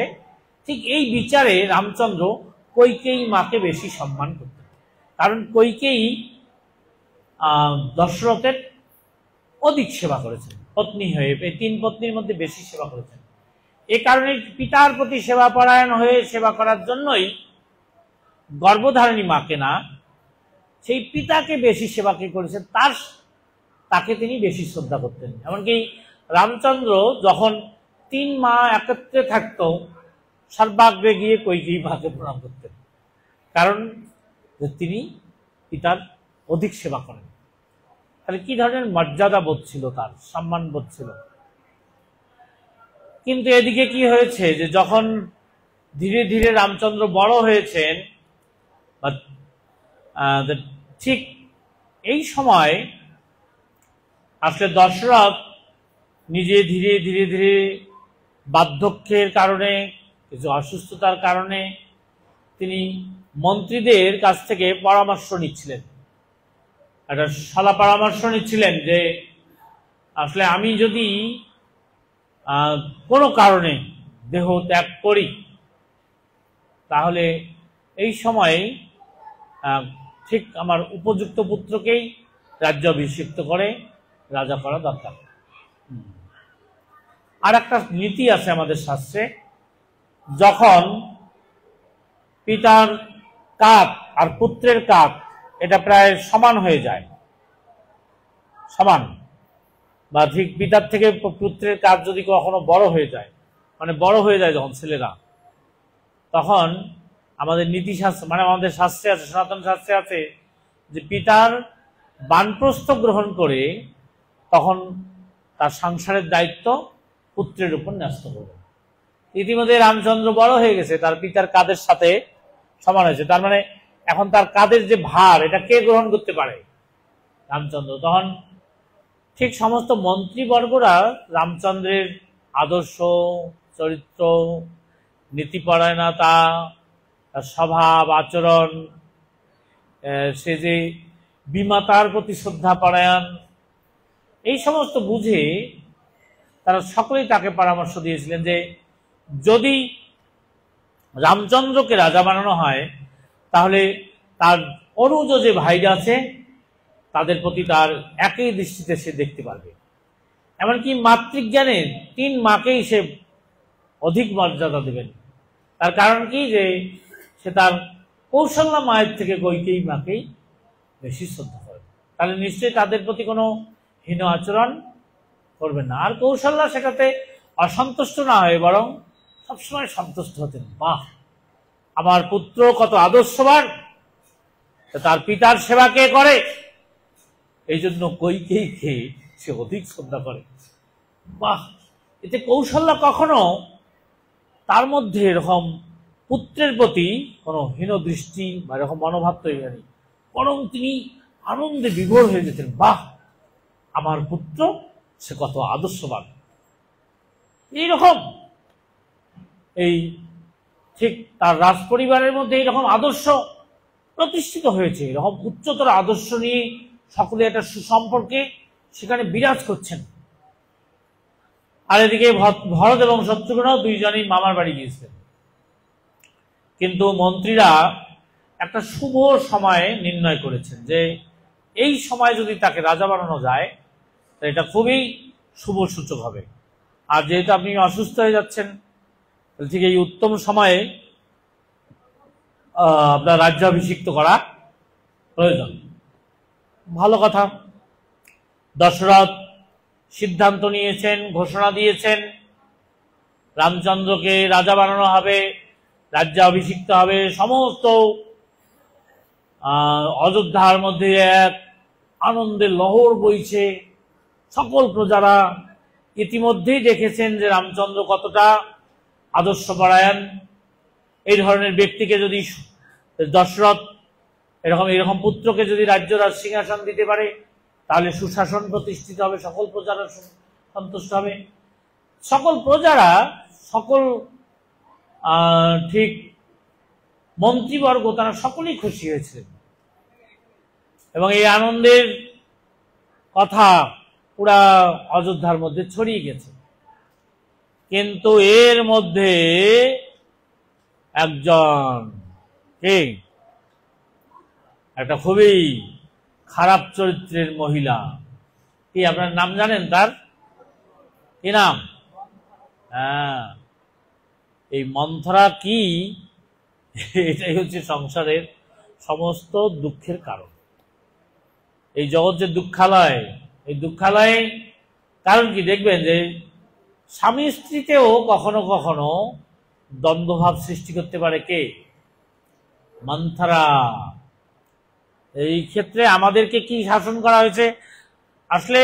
Speaker 1: ঠিক এই বিচারে রামচন্দ্র কইকেয়ী মাকে বেশি সম্মান করতেন। কারণ কইকেয়ী দশরথের অধিক সেবা করেছেন, পত্নী হয়ে এই তিন পত্নীর মধ্যে বেশি সেবা করেছেন। এ কারণে পিতার প্রতি সেবা পরায়ণ হয়ে সেবা করার জন্যই গর্ভধারিণী মাকে না, সেই পিতাকে বেশি সেবা কে করেছেন তাকে তিনি বেশি শ্রদ্ধা করতেন। এমনকি রামচন্দ্র যখন তিন মা একত্রে থাকত, সর্বাগ্রে গিয়ে কইকেয়ী মাকে প্রণাম করতেন, কারণ তিনি পিতার অধিক সেবা করেন। তাহলে কি ধরনের মর্যাদা বোধ ছিল, তার সম্মান বোধ ছিল। কিন্তু এদিকে কি হয়েছে যে যখন ধীরে ধীরে রামচন্দ্র বড় হয়েছেন, ঠিক এই সময় আসলে দশরথ নিজে ধীরে ধীরে ধীরে বার্ধক্যের কারণে, কিছু অসুস্থতার কারণে তিনি মন্ত্রীদের কাছ থেকে পরামর্শ নিচ্ছিলেন, একটা সলা পরামর্শ নিচ্ছিলেন যে আসলে আমি যদি কোনো কারণে দেহ ত্যাগ করি তাহলে এই সময় ঠিক আমার উপযুক্ত পুত্রকেই রাজ্যাভিষিক্ত করে রাজা করা দরকার। আর একটা নীতি আছে আমাদের শাস্ত্রে, যখন পিতার কাঁধ আর পুত্রের কাঁধ এটা প্রায় সমান হয়ে যায়, সমান বা ঠিক পিতার থেকে পুত্রের কাঁধ যদি কখনো বড় হয়ে যায়, মানে বড় হয়ে যায় যখন ছেলেরা, তখন আমাদের নীতিশাস্ত্র মানে আমাদের শাস্ত্রে আছে, সনাতন শাস্ত্রে আছে যে পিতার বানপ্রস্থ গ্রহণ করে তখন তার সংসারের দায়িত্ব পুত্রের উপর ন্যস্ত করবে। ইতিমধ্যে রামচন্দ্র বড় হয়ে গেছে, তার পিতার কাঁধের সাথে সমান হয়েছে, তার মানে এখন তার কাঁধের যে ভার এটা কে গ্রহণ করতে পারে? রামচন্দ্র। তখন ঠিক সমস্ত মন্ত্রীবর্গরা রামচন্দ্রের আদর্শ, চরিত্র, নীতিপরায়ণতা, স্বভাব, আচরণ, সে যে বিমাতার প্রতি শ্রদ্ধাপরায়ণ, এই সমস্ত বুঝে তারা সকলেই তাকে পরামর্শ দিয়েছিলেন যে যদি রামচন্দ্রকে রাজা বানানো হয় তাহলে তার অনুজ যে ভাইরা আছে তাদের প্রতি তার একই দৃষ্টিতে সে দেখতে পারবে। এমনকি মাতৃজ্ঞানে 3 মাকেই সে অধিক মর্যাদা দেবেন। তার কারণ কি, যে সে তার কৌশল্যা মায়ের থেকে কৈকেয়ী মাকেই বেশি শ্রদ্ধা করে, তাহলে নিশ্চয়ই তাদের প্রতি কোনো হীন আচরণ করবেন না। আর কৌশল্যা সেটাতে অসন্তুষ্ট না হয়ে বরং সবসময় সন্তুষ্ট হতেন, বাহ আমার পুত্র কত আদর্শবান, তার পিতার সেবা কে করে, এই জন্য কৈকেয়ীকে সে অধিক শ্রদ্ধা করে। বাহ, এতে কৌশল্যা কখনো তার মধ্যে এরকম পুত্রের প্রতি কোনো হীন দৃষ্টি বা এরকম মনোভাব তৈরি হয়নি, বরং তিনি আনন্দে বিভোর হয়ে যেতেন, বাহ আমার পুত্র সে কত আদর্শবান। এইরকম এই ঠিক তার রাজ পরিবারের মধ্যে এইরকম আদর্শ প্রতিষ্ঠিত হয়েছে, এরকম উচ্চতর আদর্শ নিয়ে সকলে একটা সুসম্পর্কে সেখানে বিরাজ করছেন। আর এদিকে ভরত এবং শত্রুঘ্ন দুইজনেই মামার বাড়ি গিয়েছিলেন, কিন্তু মন্ত্রীরা একটা শুভ সময় নির্ণয় করেছেন যে এই সময় যদি তাকে রাজা বানানো যায় তো এটা খুবই শুভ সূচক হবে। আর যেহেতু আপনি অসুস্থ হয়ে যাচ্ছেন, ঠিক এই উত্তম সময়ে আপনার রাজ্যাভিষিক্ত করা প্রয়োজন। ভালো কথা, দশরথ সিদ্ধান্ত নিয়েছেন, ঘোষণা দিয়েছেন রামচন্দ্রকে রাজা বানানো হবে, রাজ্যাভিষিক্ত হবে। সমস্ত অযোধ্যার মধ্যে এক আনন্দের লহর বইছে। সকল প্রজারা ইতিমধ্যেই দেখেছেন যে রামচন্দ্র কতটা আদর্শপরায়ণ। এই ধরনের ব্যক্তিকে যদি দশরথ এরকম পুত্রকে যদি রাজ্যরাজ সিংহাসন দিতে পারে তাহলে সুশাসন প্রতিষ্ঠিত হবে, সকল প্রজারা সন্তুষ্ট হবে। সকল প্রজারা, সকল ঠিক মন্ত্রীবর্গ তারা সকলেই খুশি হয়েছিলেন এবং এই আনন্দের কথা পুরা অযোধ্যার মধ্যে ছড়িয়ে গেছে। কিন্তু এর মধ্যে একজন একটা খুবই খারাপ চরিত্রের মহিলা, কি আপনার নাম জানেন? তার কি নাম? হ্যাঁ, এই মন্থরা কি, এটাই হচ্ছে সংসারের সমস্ত দুঃখের কারণ। এই জগৎ যে দুঃখালয়, এই দুঃখালয়ে কারণ কি দেখবেন যে স্বামী স্ত্রীতেও কখনো কখনো দ্বন্দ্বভাব সৃষ্টি করতে পারে কে? মন্থরা। এই ক্ষেত্রে আমাদেরকে কি শাসন করা হয়েছে? আসলে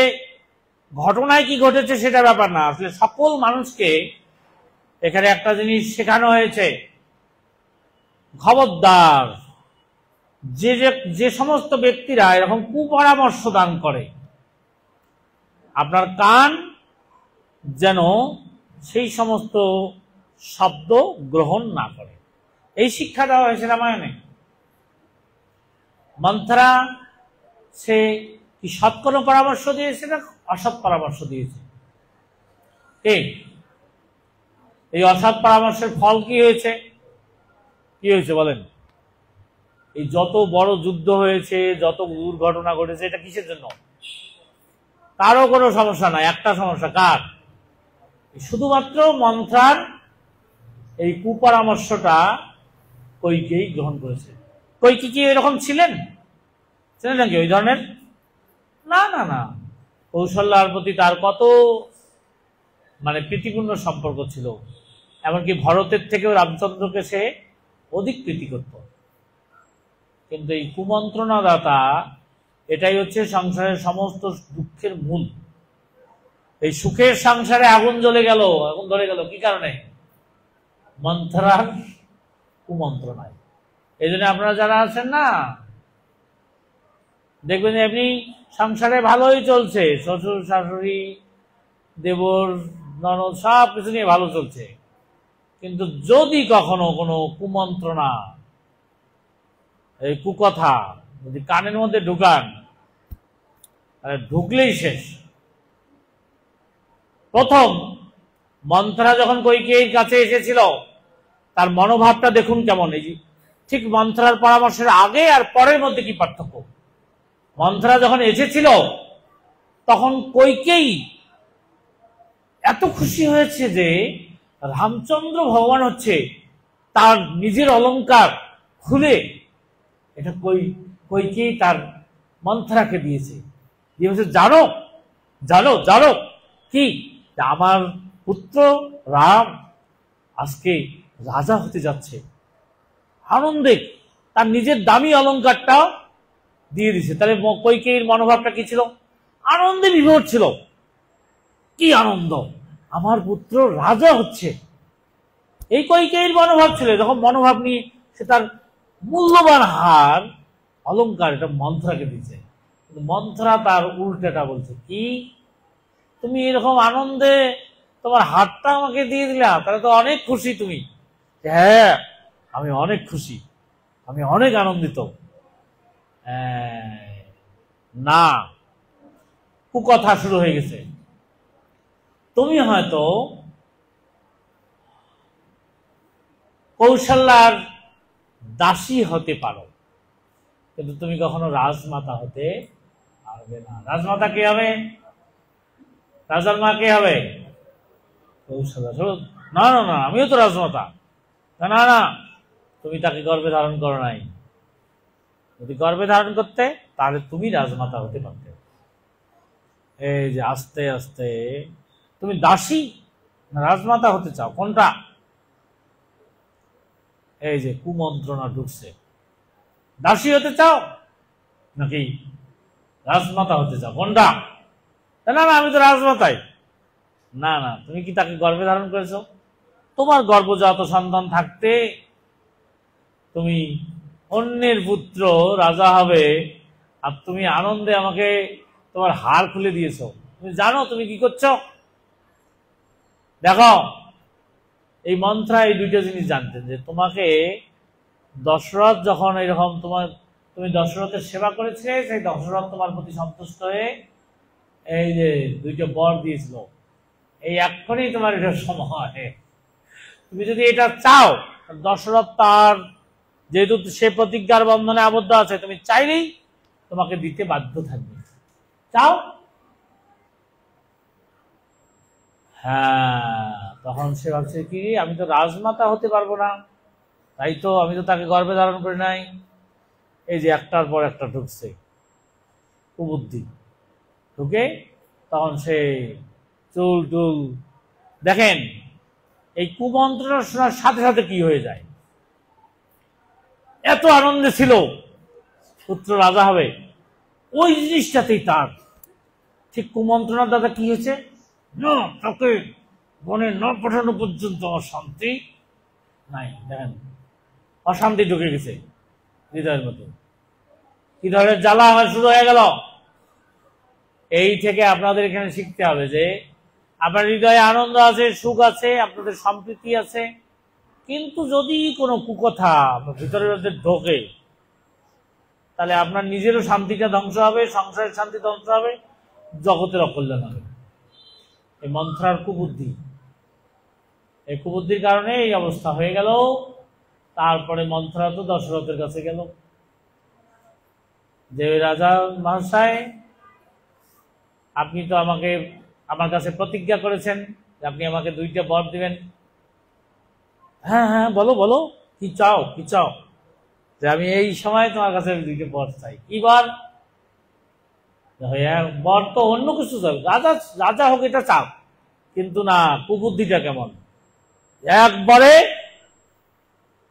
Speaker 1: ঘটনায় কি ঘটেছে সেটা ব্যাপার না, আসলে সকল মানুষকে এখানে একটা জিনিস শেখানো হয়েছে, খবরদার যে যে সমস্ত ব্যক্তিরা এরকম কুপরামর্শ দান করে, আপনার কান যেন সেই সমস্ত শব্দ গ্রহণ না করে। এই শিক্ষা দেওয়া হয়েছে রামায়ণে। মন্থরা সে কি সৎ কোনো পরামর্শ দিয়েছে না অসৎ পরামর্শ দিয়েছে? এই অসৎ পরামর্শের ফল কি হয়েছে? কি হয়েছে বলেন? এই যত বড় যুদ্ধ হয়েছে, যত দুর্ঘটনা ঘটেছে, এটা কিসের জন্য? কারো কোনো সমস্যা নাই, একটা সমস্যা। কার? শুধুমাত্র মন্থরার এই কুপরামর্শটা কইকেই গ্রহণ করেছে। কইকে কি এরকম ছিলেন নাকি ওই ধরনের? না না না, কৌশল্যার প্রতি তার কত প্রীতিপূর্ণ সম্পর্ক ছিল, এমনকি ভরতের থেকেও রামচন্দ্রকে সে অধিক প্রীতি করত। কিন্তু এই কুমন্ত্রণাদাতা, এটাই হচ্ছে সংসারের সমস্ত দুঃখের মূল। এই সুখের সংসারে আগুন জ্বলে গেল, আগুন ধরে গেল কি কারণে? মন্থরার কুমন্ত্রণায়। এই জন্য আপনারা যারা আছেন না, দেখবেন এমনি সংসারে ভালোই চলছে, শ্বশুর শাশুড়ি দেবর ননদ সব কিছু নিয়ে ভালো চলছে, কিন্তু যদি কখনো কোনো কুমন্ত্রণা, এই কুকথা যদি কানের মধ্যে ঢুকান, ঢুকলেই শেষ। প্রথম মন্থরা যখন কইকেয়ীর কাছে এসেছিল, তার মনোভাবটা দেখুন কেমন। এই ঠিক মন্থরার পরামর্শের আগে আর পরের মধ্যে কি পার্থক্য। মন্থরা যখন এসেছিল তখন কইকেয়ী এত খুশি হয়েছে যে রামচন্দ্র ভগবান হচ্ছে, তার নিজের অলংকার খুলে এটা কইকেয়ী তার মন্থরাকে দিয়েছে। দিয়ে বলছে, জানো জানো জানো কি, আমার পুত্র রাম আজকে রাজা হতে যাচ্ছে। আনন্দে তার নিজের দামি অলংকারটাও দিয়ে দিছে। তাহলে কইকেয়ীর মনোভাবটা কি ছিল? আনন্দে বিভোর ছিল। কি আনন্দ, আমার পুত্র রাজা হচ্ছে, এই কইকেয়ীর মনোভাব ছিল। যখন মনোভাব নিয়ে সে তার মূল্যবান হার অলংকার এটা মন্থরাকে দিচ্ছে, কিন্তু মন্থরা তার উল্টাটা বলছে, কি তুমি এরকম আনন্দে তোমার হাতটা আমাকে দিয়ে দিলা, তাহলে তো অনেক খুশি তুমি। হ্যাঁ, আমি অনেক খুশি, আমি অনেক আনন্দিত। না, কুকথা শুরু হয়ে গেছে। তুমি হয়তো কৌশল্যার দাসী হতে পারো, কিন্তু তুমি কখনো রাজমাতা হতে পারবে না। রাজমাতা কে হবে? রাজার মা কে হবে? কৌশল্যা। না না না, আমিও তো রাজমাতা। না না, তুমি তাকে গর্ভে ধারণ করো নাই। যদি গর্ভে ধারণ করতে, তাহলে তুমি রাজমাতা হতে পারতে। এই যে আস্তে আস্তে তুমি দাসী না রাজমাতা হতে চাও, কোনটা? এই যে কুমন্ত্রণা ঢুকছে। দাসী হতে চাও নাকি রাজমাতা হতে চাও, কোনটা? না না, আমি তো রাজমাতাই। না না, তুমি কি তাকে গর্ভে ধারণ করেছো? তোমার গর্ভজাত সন্তান থাকতে তুমি অন্যের পুত্র রাজা হবে, আর তুমি আনন্দে আমাকে তোমার হার খুলে দিয়েছো। তুমি জানো তুমি কি করছো? দেখো, এই মন্থরা এই দুইটা জিনিস জানতেন, যে তোমাকে দশরথ যখন এরকম তুমি দশরথের সেবা করেছিলে, সেই দশরথ তোমার প্রতি সন্তুষ্ট হয়ে এই যে দুইটা বর দিয়েছিল, এই এক্ষুনি তোমার এটা সময়। তুমি যদি এটা চাও, দশরথ তার যেহেতু সে প্রতিজ্ঞার বন্ধনে আবদ্ধ আছে, তুমি চাইলেই তোমাকে দিতে বাধ্য থাকবে। চাও? হ্যাঁ, তখন সে ভাবছে কি, আমি তো রাজমাতা হতে পারবো না, তাই তো আমি তো তাকে গর্ভে ধারণ করি নাই। এই যে একটার পর একটা ঢুকছে কুবুদ্ধি, ঢুকে তখন সে চুল টুল। দেখেন, এই কুমন্ত্রণা শোনার সাথে সাথে কি হয়ে যায়। এত আনন্দে ছিল পুত্র রাজা হবে, ওই জিনিসটাতেই তার ঠিক কুমন্ত্রণার দ্বারা কি হয়েছে, না তাকে বনে না পাঠানো পর্যন্ত আমার শান্তি নাই। দেখেন, অশান্তি ঢুকে গেছে হৃদয়ের মধ্যে, কি ধরনের জ্বালা আমার শুরু হয়ে গেল। এই থেকে আপনাদের এখানে শিখতে হবে যে আপনার হৃদয়ে আনন্দ আছে, সুখ আছে, আপনাদের সম্প্রীতি আছে, কিন্তু যদি কোনো কুকথা আপনার ভিতরের মধ্যে ঢোকে তাহলে আপনার নিজেরও শান্তিটা ধ্বংস হবে, সংসারের শান্তি ধ্বংস হবে, জগতের অকল্যাণ হবে। এই মন্ত্রার কুবুদ্ধি, এই কুবুদ্ধির কারণে এই অবস্থা হয়ে গেল। তারপরে মন্ত্রা তো দশরথের কাছে গেল যে রাজা মহাশয়, আপনি তো আমার কাছে প্রতিজ্ঞা করেছেন যে আপনি আমাকে 2টা বর দিবেন। হ্যাঁ হ্যাঁ, বলো বলো, কি চাও কি চাও? যে আমি এই সময় তোমার কাছে 2টা বর চাই। কি বর? বর তো অন্য কিছু চাও, রাজা রাজা হোক এটা চাও, কিন্তু না, কুবুদ্ধিটা কেমন। একবারে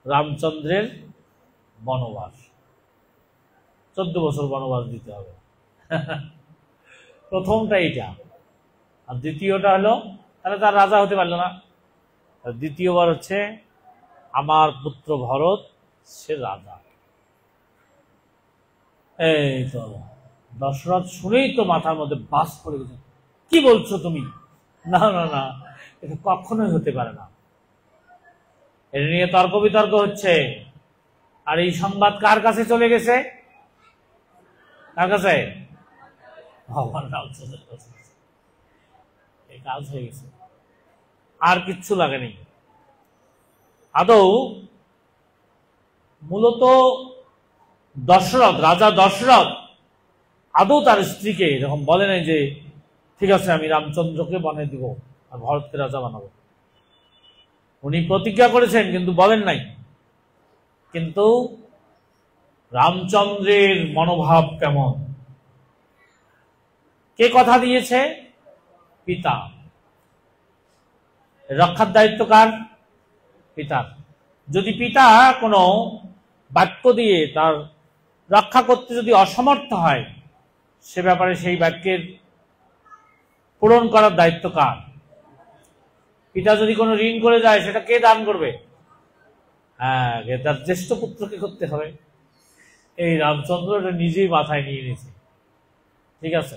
Speaker 1: রামচন্দ্রের বনবাস, 14 বছর বনবাস দিতে হবে। প্রথমটা এইটা, আর দ্বিতীয়টা হলো, তাহলে তার রাজা হতে পারলো না। দ্বিতীয়বার হচ্ছে আমার পুত্র ভরত, সে রাজা। এই তো দশরথ শুনেই তো মাথার মধ্যে বাস পড়ে গেছে, কি বলছো তুমি? না না না, এটা কখনোই হতে পারে না। এটা নিয়ে তর্ক বিতর্ক হচ্ছে। আর এই সংবাদ কার কাছে চলে গেছে? কার কাছে? ভগবান রামচন্দ্রের কাছে। এই কাজ হয়ে গেছে, আর কিচ্ছু লাগেনি। আদৌ মূলত দশরথ, রাজা দশরথ আদৌ তার স্ত্রীকে এরকম বলে নাই যে ঠিক আছে আমি রামচন্দ্রকে বনে দিব আর ভরতকে রাজা বানাবো। উনি প্রতিজ্ঞা করেছেন কিন্তু বলেন নাই। কিন্তু রামচন্দ্রের মনোভাব কেমন, কে কথা দিয়েছে? পিতা। রক্ষার দায়িত্ব কার? পিতার। যদি পিতা কোনো বাক্য দিয়ে তার রক্ষা করতে যদি অসমর্থ হয়, সে ব্যাপারে সেই বাক্যের পূরণ করার দায়িত্ব কার? পিতা যদি কোনো ঋণ করে যায়, সেটা কে দান করবে? হ্যাঁ, তার জ্যেষ্ঠ পুত্রকে করতে হবে। এই রামচন্দ্র এটা নিজেই মাথায় নিয়ে নিয়েছে, ঠিক আছে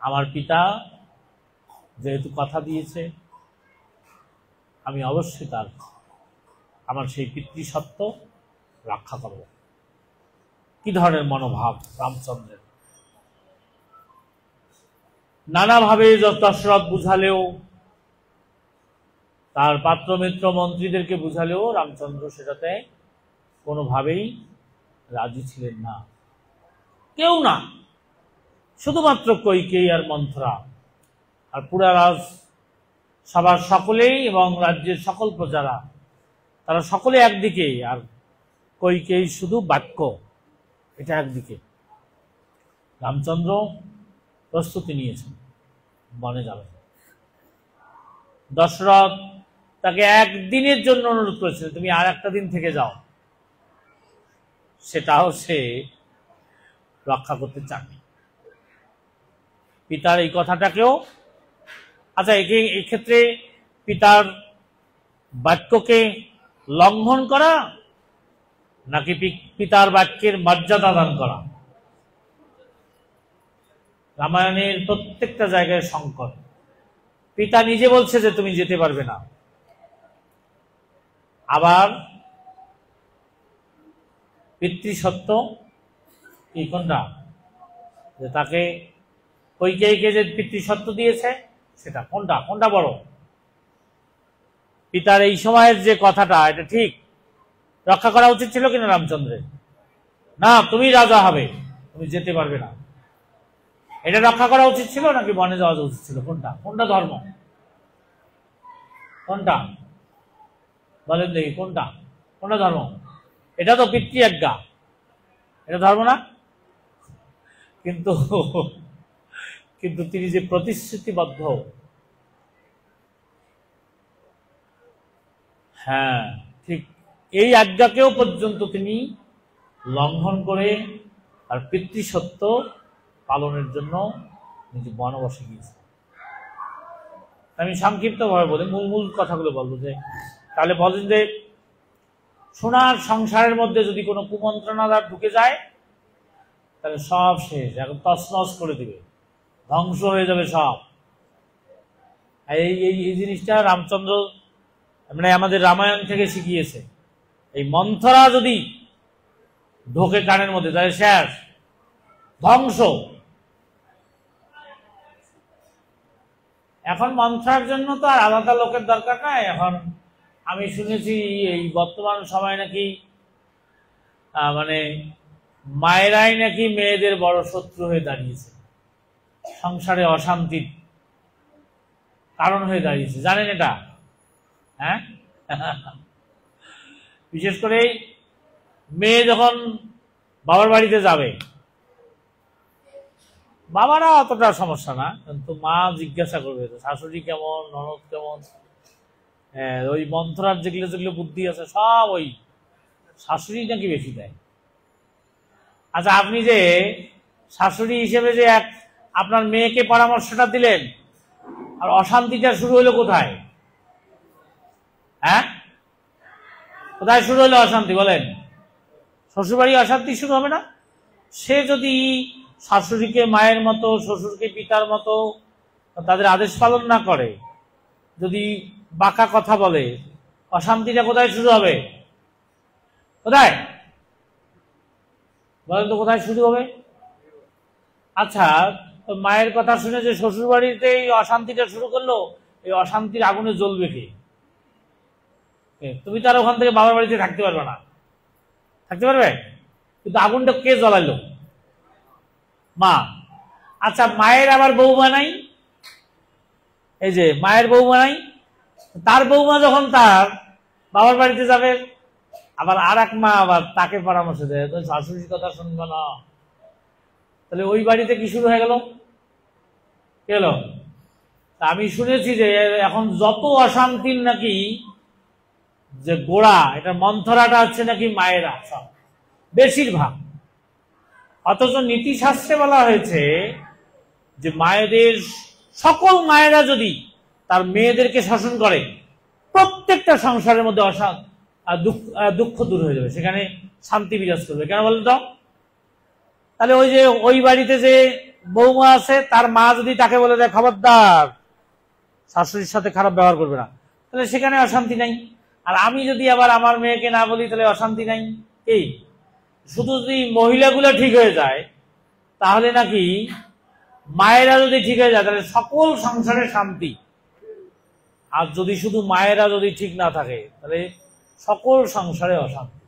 Speaker 1: আমার পিতা যেহেতু কথা দিয়েছে, আমি অবশ্যই আমার সেই পিতৃসত্ত্ব রক্ষা করব। কি ধরনের মনোভাব রামচন্দ্রের! নানাভাবে দশরথ বুঝালেও, তার পাত্রমিত্র মন্ত্রীদেরকে বুঝালেও রামচন্দ্র সেটাতে কোনোভাবেই রাজি ছিলেন না, কেউ না। শুধুমাত্র কৈকেয়ী আর মন্থরা আর পুরা রাজ সবার সকলেই এবং রাজ্যের সকল প্রজারা, তারা সকলে একদিকে, আর কৈকেয়ী শুধু বাক্য, এটা একদিকে। রামচন্দ্র প্রস্তুতি নিয়েছেন, বনে যাবেন। দশরথ তাকে একদিনের জন্য অনুরোধ করেছিল, তুমি আর একটা দিন থেকে যাও, সেটাও সে রক্ষা করতে চাননি। পিতার এই কথাটাকেও, আচ্ছা এই ক্ষেত্রে পিতার বাক্যকে লঙ্ঘন করা নাকি পিতার বাক্যের মর্যাদা দান করা? রামায়ণের প্রত্যেকটা জায়গায় সংকট। পিতা নিজে বলছে যে তুমি যেতে পারবে না, আবার পিতৃসত্ত্ব এই কোনটা, যে তাকে কৈকেয়ীকে যে পিতৃসত্ত্ব দিয়েছে সেটা কোনটা, কোনটা বড়? পিতার এই সময়ের যে কথাটা, এটা ঠিক রক্ষা করা উচিত ছিল কিনা রামচন্দ্রের? না, তুমি রাজা হবে, তুমি যেতে পারবে না, এটা রক্ষা করা উচিত ছিল নাকি বনে যাওয়া উচিত ছিল? কোনটা, কোনটা ধর্ম, কোনটা বলেন দেখি, কোনটা কোনটা ধর্ম? এটা তো পিতৃ আজ্ঞা, এটা ধর্ম না। কিন্তু কিন্তু তিনি যে প্রতিশ্রুতিবদ্ধ, হ্যাঁ ঠিক, এই আজ্ঞাকেও পর্যন্ত তিনি লঙ্ঘন করে আর পিতৃসত্ত্ব পালনের জন্য নিজে বনবাসে গিয়েছিলেন। আমি সংক্ষিপ্তভাবে বলি, মূল মূল কথাগুলো বলবো। যে তাহলে বলেন যে সোনার সংসারের মধ্যে যদি কোনো কুমন্ত্রণা ঢুকে যায় তাহলে সব শেষ, এখন তছনছ করে দিবে, ধ্বংস হয়ে যাবে সব। এই এই জিনিসটা রামচন্দ্র মানে আমাদের রামায়ণ থেকে শিখিয়েছে। এই মন্থরা যদি ঢোকে কানের মধ্যে তাহলে শেষ, ধ্বংস। এখন মন্থরার জন্য তো আর আলাদা লোকের দরকার নাই। এখন আমি শুনেছি এই বর্তমান সময় নাকি মানে মায়েরাই নাকি মেয়েদের বড় শত্রু হয়ে দাঁড়িয়েছে, সংসারে অশান্তির কারণ হয়ে দাঁড়িয়েছে, জানেন এটা? হ্যাঁ, বিশেষ করে মেয়ে যখন বাবার বাড়িতে যাবে, বাবারা অতটা সমস্যা না, কিন্তু মা জিজ্ঞাসা করবে শাশুড়ি কেমন, ননদ কেমন। ওই মন্থরার যেগুলো যেগুলো বুদ্ধি আছে সব ওই শাশুড়ি নাকি বেশি দেয়। আচ্ছা, আপনি যে শাশুড়ি হিসেবে যে আপনার মেয়েকে পরামর্শটা দিলেন, আর অশান্তিটা শুরু হলো কোথায়? হ্যাঁ, কোথায় শুরু হলো অশান্তি বলেন? শ্বশুরবাড়ি অশান্তি শুরু হবে না? সে যদি শাশুড়িকে মায়ের মতো, শ্বশুরকে পিতার মতো তাদের আদেশ পালন না করে, যদি বাঁকা কথা বলে, অশান্তিটা কোথায় শুরু হবে? কোথায় বলেন তো, কোথায় শুরু হবে? আচ্ছা, তো মায়ের কথা শুনে যে শ্বশুর বাড়িতে এই অশান্তিটা শুরু করলো, এই অশান্তির আগুনে জ্বলবে কে? তুমি তার ওখান থেকে বাবার বাড়িতে থাকতে পারবে না, থাকতে পারবে? কিন্তু আগুনটা কে জ্বলাইলো? মা। আচ্ছা, মায়ের আবার বৌমা নাই, এই যে মায়ের বৌমা নাই, তার বৌমা যখন তার বাবার বাড়িতে যাবে, আবার আর এক মা আবার তাকে পরামর্শ দেয় তো শাশুড়ির কথা শুনবে না, তাহলে ওই বাড়িতে কি শুরু হয়ে গেল? গেল। আমি শুনেছি যে এখন যত অশান্তির নাকি যে গোড়া, এটা মন্থরাটা হচ্ছে নাকি মায়েরা সব, বেশিরভাগ। অথচ নীতিশাস্ত্রে বলা হয়েছে যে মায়েদের, সকল মায়েরা যদি তার মেয়েদেরকে শাসন করে, প্রত্যেকটা সংসারের মধ্যে দুঃখ দূর হয়ে যাবে, সেখানে শান্তি বিরাজ করবে। কেন বলেন তো? তাহলে ওই যে ওই বাড়িতে যে বৌমা আছে, তার মা যদি তাকে বলে দেয় খবরদার শাশুড়ির সাথে খারাপ ব্যবহার করবে না, তাহলে সেখানে অশান্তি নাই। আর আমি যদি আবার আমার মেয়েকে না বলি, তাহলে অশান্তি নাই। এই শুধু যদি মহিলাগুলো ঠিক হয়ে যায়, তাহলে নাকি মায়েরা যদি ঠিক হয়ে যায়, তাহলে সকল সংসারে শান্তি। আর যদি শুধু মায়েরা যদি ঠিক না থাকে, তাহলে সকল সংসারে অশান্তি।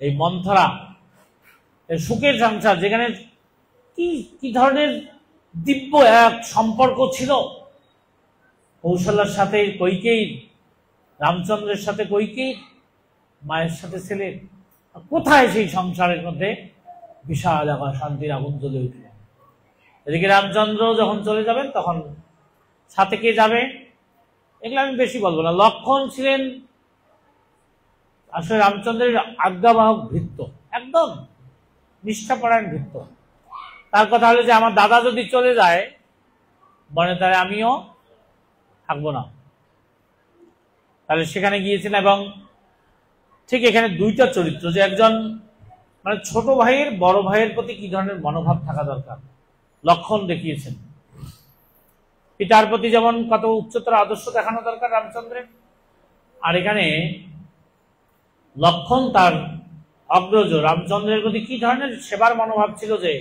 Speaker 1: এই মন্থরা, এই সুখের সংসার, যেখানে কি কি ধরনের দিব্য এক সম্পর্ক ছিল কৌশল্যার সাথে কইকেয়ীর, রামচন্দ্রের সাথে কইকেয়ীর, মায়ের সাথে ছেলের, কোথায় সেই সংসারের মধ্যে বিশাল এখন শান্তির আগুন জ্বলে উঠল। এদিকে রামচন্দ্র যখন চলে যাবেন, তখন সাথে কে যাবে এগুলো আমি বেশি বলবো না। লক্ষণ ছিলেন আসলে রামচন্দ্রের আজ্ঞাবাহক ভৃত্য, একদম নিষ্ঠাপরায়ণ ভৃত্য। তার কথা হলো যে আমার দাদা যদি চলে যায় বনে, তাহলে আমিও থাকবো না। তাহলে সেখানে গিয়েছেন। এবং ঠিক এখানে দুইটা চরিত্র, যে একজন মানে ছোট ভাইয়ের বড় ভাইয়ের প্রতি কি ধরনের মনোভাব থাকা দরকার, লক্ষণ দেখিয়েছেন। পিতার প্রতি যেমন কত উচ্চতর আদর্শ দেখানো দরকার রামচন্দ্রের, আর এখানে লক্ষণ তার অগ্রজ রামচন্দ্রের প্রতি কি ধরনের সেবার মনোভাব ছিল, যে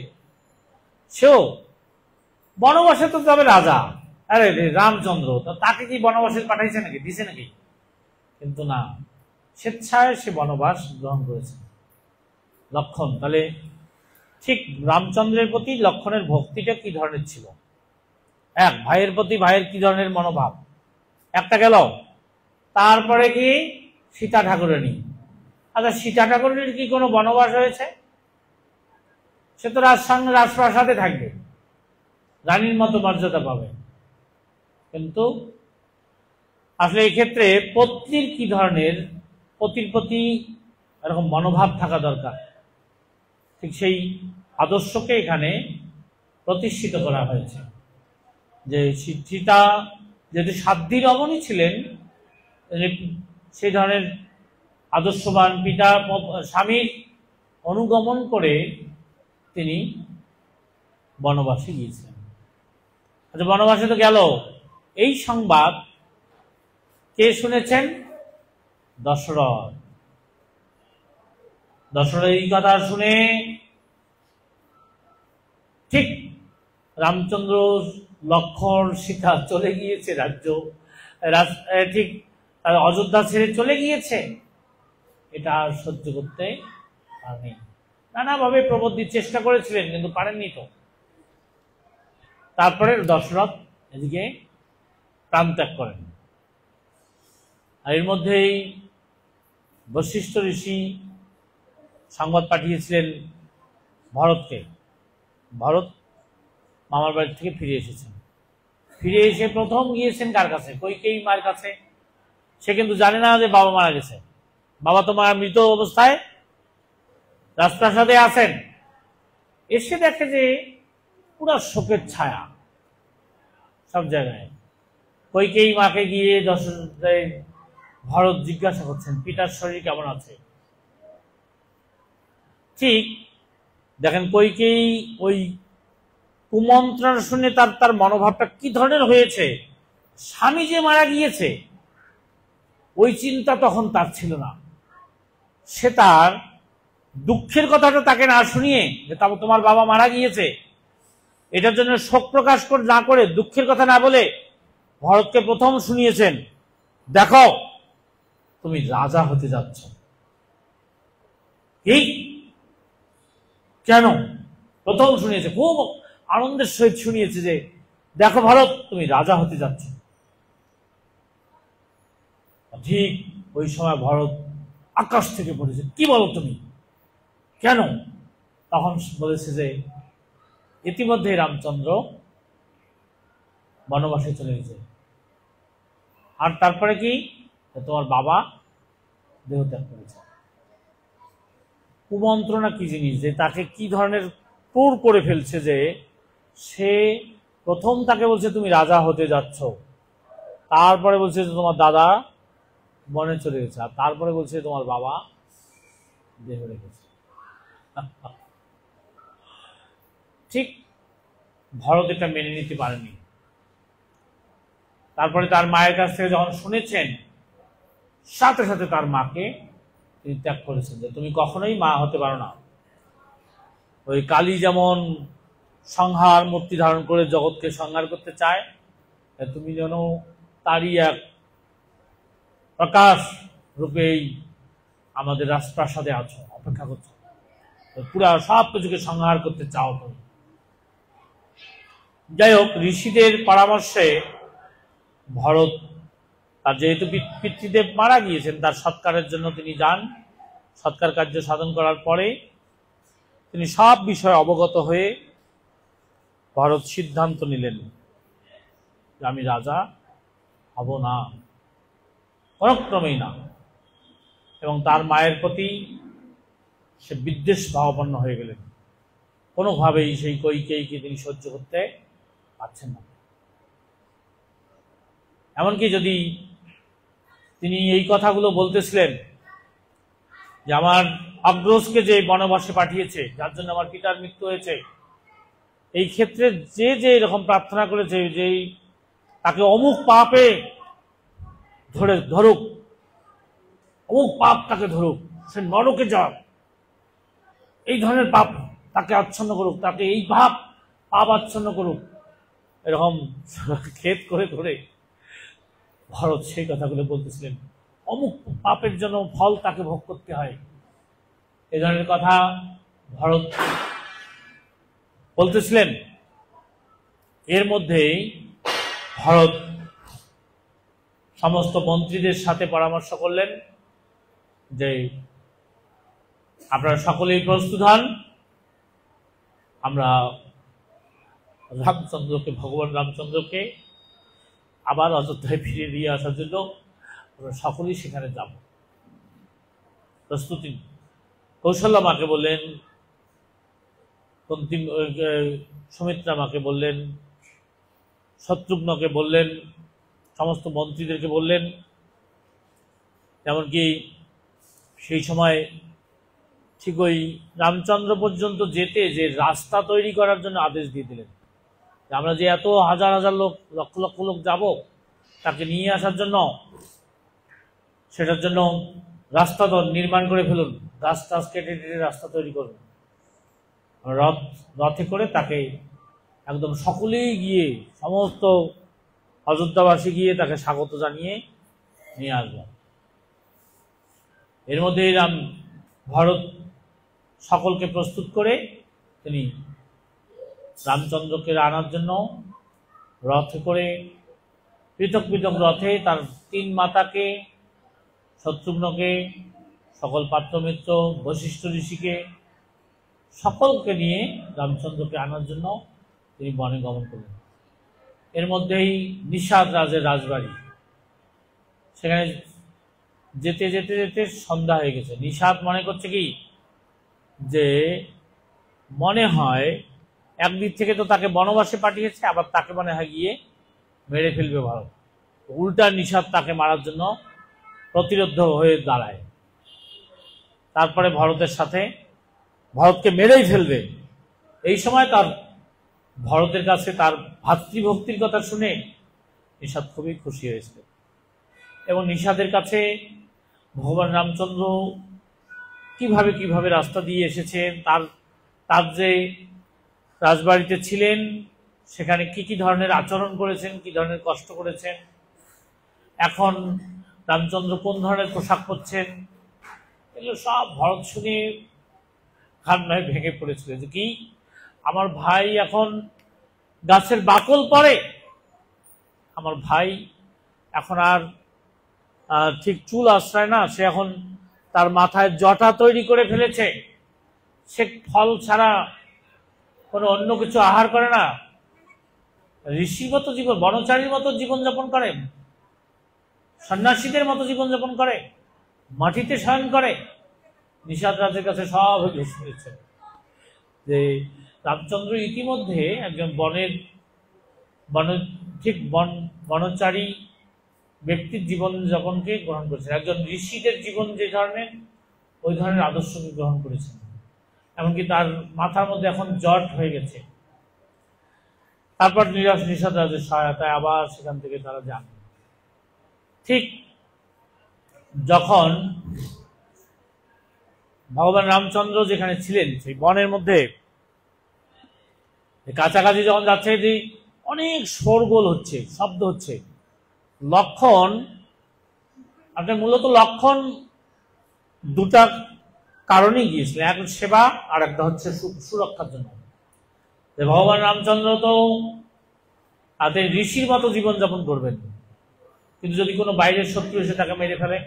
Speaker 1: সেও বনবাসে তো যাবে রাজা, আরে রামচন্দ্র তাকে কি বনবাসে পাঠাইছে নাকি, দিছে নাকি? কিন্তু না, স্বেচ্ছায় সে বনবাস গ্রহণ করেছে লক্ষণ। তাহলে ঠিক রামচন্দ্রের প্রতি লক্ষণের ভক্তিটা কি ধরনের ছিল, এক ভাইয়ের প্রতি ভাইয়ের কি ধরনের মনোভাব, একটা গেল। তারপরে কি সীতা ঠাকুরানী। আচ্ছা, সীতা ঠাকুরানীর কি কোনো বনবাস হয়েছে? সে তো রাজপ্রাসাদে থাকবে, রানীর মতো মর্যাদা পাবে। কিন্তু আসলে এই ক্ষেত্রে পত্নীর কি ধরনের, পতির প্রতি এরকম মনোভাব থাকা দরকার, ঠিক সেই আদর্শকে এখানে প্রতিষ্ঠিত করা হয়েছে। যে সীতা যেহেতু 7 দিন রমণী ছিলেন, সেই ধরনের আদর্শবান পিতা স্বামীর অনুগমন করে তিনি বনবাসে গিয়েছিলেন। আচ্ছা, বনবাসে তো গেল, এই সংবাদ কে শুনেছেন? দশরথ। দশরথ এই কথা শুনে ঠিক রামচন্দ্র, লক্ষ্মণ, সীতা চলে গিয়েছে রাজ্য, ঠিক অযোধ্যা ছেড়ে চলে গিয়েছে, এটা আর সহ্য করতে পারেনি। নানাভাবে প্রবুদ্ধির চেষ্টা করেছিলেন, কিন্তু পারেননি তো। তারপরে দশরথ এদিকে প্রাণ ত্যাগ করেন। আর এর মধ্যেই বশিষ্ঠ ঋষি সংবাদ পাঠিয়েছিলেন ভরতকে। ভরত মামার বাড়ি থেকে ফিরে এসেছেন। ফিরে এসে প্রথম গিয়েছেন কার কাছে? কইকেয়ী মার কাছে। সে কিন্তু জানে না যে বাবা মারা গেছে। বাবা তো মারা মৃত অবস্থায় রাজপ্রাসাদে আছেন। এসে দেখে যে পুরো শোকের ছায়া সব জায়গায়। কইকেয়ী মাকে গিয়ে ভরত জিজ্ঞাসা করছেন, পিতার শরীর কেমন আছে? ঠিক দেখেন, কইকেয়ী ওই কুমন্ত্রণা শুনে তার মনোভাবটা কি ধরনের হয়েছে। স্বামী যে মারা গিয়েছে ওই চিন্তা তখন তার ছিল না। সে তার দুঃখের কথাটা তাকে না শুনিয়ে, যে তোমার বাবা মারা গিয়েছে, এটার জন্য শোক প্রকাশ না করে, দুঃখের কথা না বলে ভরতকে প্রথম শুনিয়েছেন, দেখো তুমি রাজা হতে যাচ্ছ। এই কেন? প্রথম শুনিয়েছে, খুব আনন্দের সহিত শুনিয়েছে যে দেখো ভরত, তুমি রাজা হতে যাচ্ছ। ঠিক ওই সময় ভরত আকাশ থেকে পড়েছে, কি বলো তুমি, কেন? তখন বলেছে যে ইতিমধ্যে রামচন্দ্র বনবাসে চলে গেছে। আর তারপরে কি, তোমার বাবা দেহত্যাগ করেছে। কুমন্ত্রণা কি জিনিস, যে তাকে কি ধরনের ক্রূর করে ফেলছে, যে সে প্রথম তাকে বলছে তুমি রাজা হতে যাচ্ছ, তারপরে বলছে যে তোমার দাদা বনে চলে গেছে, আর তারপরে বলছে তোমার বাবা দেহ রেখেছে। ঠিক ভরত এটা মেনে নিতে পারেনি। তারপরে তার মায়ের কাছ থেকে যখন শুনেছেন, সাথে সাথে তার মাকে তিনি ত্যাগ করেছেন, যে তুমি কখনোই মা হতে পারো না। ওই কালী যেমন সংহার মূর্তি ধারণ করে জগৎকে সংহার করতে চায়, তুমি যেন তারই এক প্রকাশ রূপেই আমাদের রাজপ্রাসাদে আছো, অপেক্ষা করছো, পুরা সব কিছুকে সংহার করতে চাও তুমি। যাই হোক, ঋষিদের পরামর্শে ভরত, তার যেহেতু পিতৃদেব মারা গিয়েছেন, তার সৎকারের জন্য তিনি যান। সৎকার কার্য সাধন করার পরে তিনি সব বিষয়ে অবগত হয়ে ভরত সিদ্ধান্ত নিলেন যে আমি রাজা হব না, কোনো ক্রমেই না। এবং তার মায়ের প্রতি সে বিদ্বেষ ভাবাপন্ন হয়ে গেলেন। কোনোভাবেই সেই কইকেয়ীকে তিনি সহ্য করতে পারছেন না। এমনকি যদি তিনি এই কথাগুলো বলতেছিলেন যে আমার অগ্রজকে যে বনবাসে পাঠিয়েছে, যার জন্য আমার পিতার মৃত্যু হয়েছে, এই ক্ষেত্রে যে যে এরকম প্রার্থনা করেছে যে তাকে অমুক পাপে ধরুক, অমুক পাপ তাকে ধরুক, সে নরকে যাক, এই ধরনের পাপ তাকে আচ্ছন্ন করুক, তাকে এই পাপ আচ্ছন্ন করুক, এরকম খেদ করে করে ভরত সেই কথাগুলো বলতেছিলেন। অমুক পাপের জন্য ফল তাকে ভোগ করতে হয়, এই ধরনের কথা ভরত বলতেছিলেন। এর মধ্যেই ভরত সমস্ত মন্ত্রীদের সাথে পরামর্শ করলেন যে আপনারা সকলেই প্রস্তুত হন, আমরা রামচন্দ্রকে, ভগবান রামচন্দ্রকে আবার অযোধ্যায় ফিরিয়ে দিয়ে আসার জন্য আমরা সকলেই সেখানে যাব, প্রস্তুতি। কৌশল্যা মাকে বললেন, কুন্তী সুমিত্রা মাকে বললেন, শত্রুঘ্নকে বললেন, সমস্ত মন্ত্রীদেরকে বললেন, এমনকি সেই সময় ঠিক ওই রামচন্দ্র পর্যন্ত যেতে যে রাস্তা তৈরি করার জন্য আদেশ দিয়ে দিলেন। আমরা যে এত হাজার হাজার লোক, লক্ষ লক্ষ লোক যাব তাকে নিয়ে আসার জন্য, সেটার জন্য রাস্তা নির্মাণ করে ফেলুন, গাছ টাছ কেটে কেটে রাস্তা তৈরি করুন, রথে করে তাকে একদম সকলেই গিয়ে, সমস্ত অযোধ্যাবাসী গিয়ে তাকে স্বাগত জানিয়ে নিয়ে আসবেন। এর মধ্যে ভরত সকলকে প্রস্তুত করে তিনি রামচন্দ্রকে আনার জন্য রথে করে, পৃথক পৃথক রথে তার 3 মাতাকে, শত্রুঘ্নকে, সকল পাত্রমিত্র, বশিষ্ঠ ঋষিকে, সকলকে নিয়ে রামচন্দ্রকে আনার জন্য তিনি বনে গমন করলেন। এর মধ্যেই নিষাদ রাজের রাজবাড়ি, সেখানে যেতে যেতে যেতে সন্ধ্যা হয়ে গেছে। নিষাদ মনে করছে কি যে মনে হয় একদিক থেকে তো তাকে বনবাসে পাঠিয়েছে, আবার তাকে মনে হয় গিয়ে মেরে ফেলবে ভারত। উল্টা নিষাদ তাকে মারার জন্য প্রতিরোধ হয়ে দাঁড়ায়। তারপরে ভরতকে মেরেই ফেলবে। এই সময় ভরতের কাছে তার ভাতৃভক্তির কথা শুনে নিষাদ খুবই খুশি হয়েছিল, এবং নিষাদের কাছে ভগবান রামচন্দ্র কিভাবে কিভাবে রাস্তা দিয়ে এসেছেন, তার যে রাজবাড়িতে ছিলেন সেখানে কি কি ধরনের আচরণ করেছেন, কি ধরনের কষ্ট করেছেন, এখন রামচন্দ্র কোন ধরনের পোশাক পরছেন, এগুলো সব ভরত শুনে কান্নায় ভেঙে পড়েছিল যে কি, আমার ভাই এখন গাছের বাকল পরে, আমার ভাই এখন আর ঠিক চুল আশ্রয় না, সে এখন তার মাথায় জটা তৈরি করে ফেলেছে, সে ফল ছাড়া কোনো অন্য কিছু আহার করে না, ঋষিগত জীবন, বনচারীর মতো জীবনযাপন করে, সন্ন্যাসীদের মতো জীবনযাপন করে, মাটিতে শয়ন করে। নিষাদ রাজের কাছে সব শুনেছে যে রামচন্দ্র ইতিমধ্যে একজন বনচারী ব্যক্তির জীবনযাপনকে গ্রহণ করেছেন, একজন ঋষিদের জীবন যে ধরনের, ওই ধরনের আদর্শকে গ্রহণ করেছেন, এমনকি তার মাথার মধ্যে এখন জট হয়ে গেছে। তারপর নিষাদ রাজের সহায়তায় আবার সেখান থেকে তারা যান। ঠিক যখন ভগবান রামচন্দ্র যেখানে ছিলেন সেই বনের মধ্যে কাছাকাছি যখন যাচ্ছে, যে অনেক শোরগোল হচ্ছে, শব্দ হচ্ছে, লক্ষণ, আপনার মূলত লক্ষণ দুটা কারণেই গিয়েছিলেন, এক সেবা আর একটা হচ্ছে সুরক্ষার জন্য। ভগবান রামচন্দ্র তো তাদের ঋষির মতো জীবনযাপন করবেন, কিন্তু যদি কোনো বাইরের শত্রু এসে তাকে মেরে ফেলে,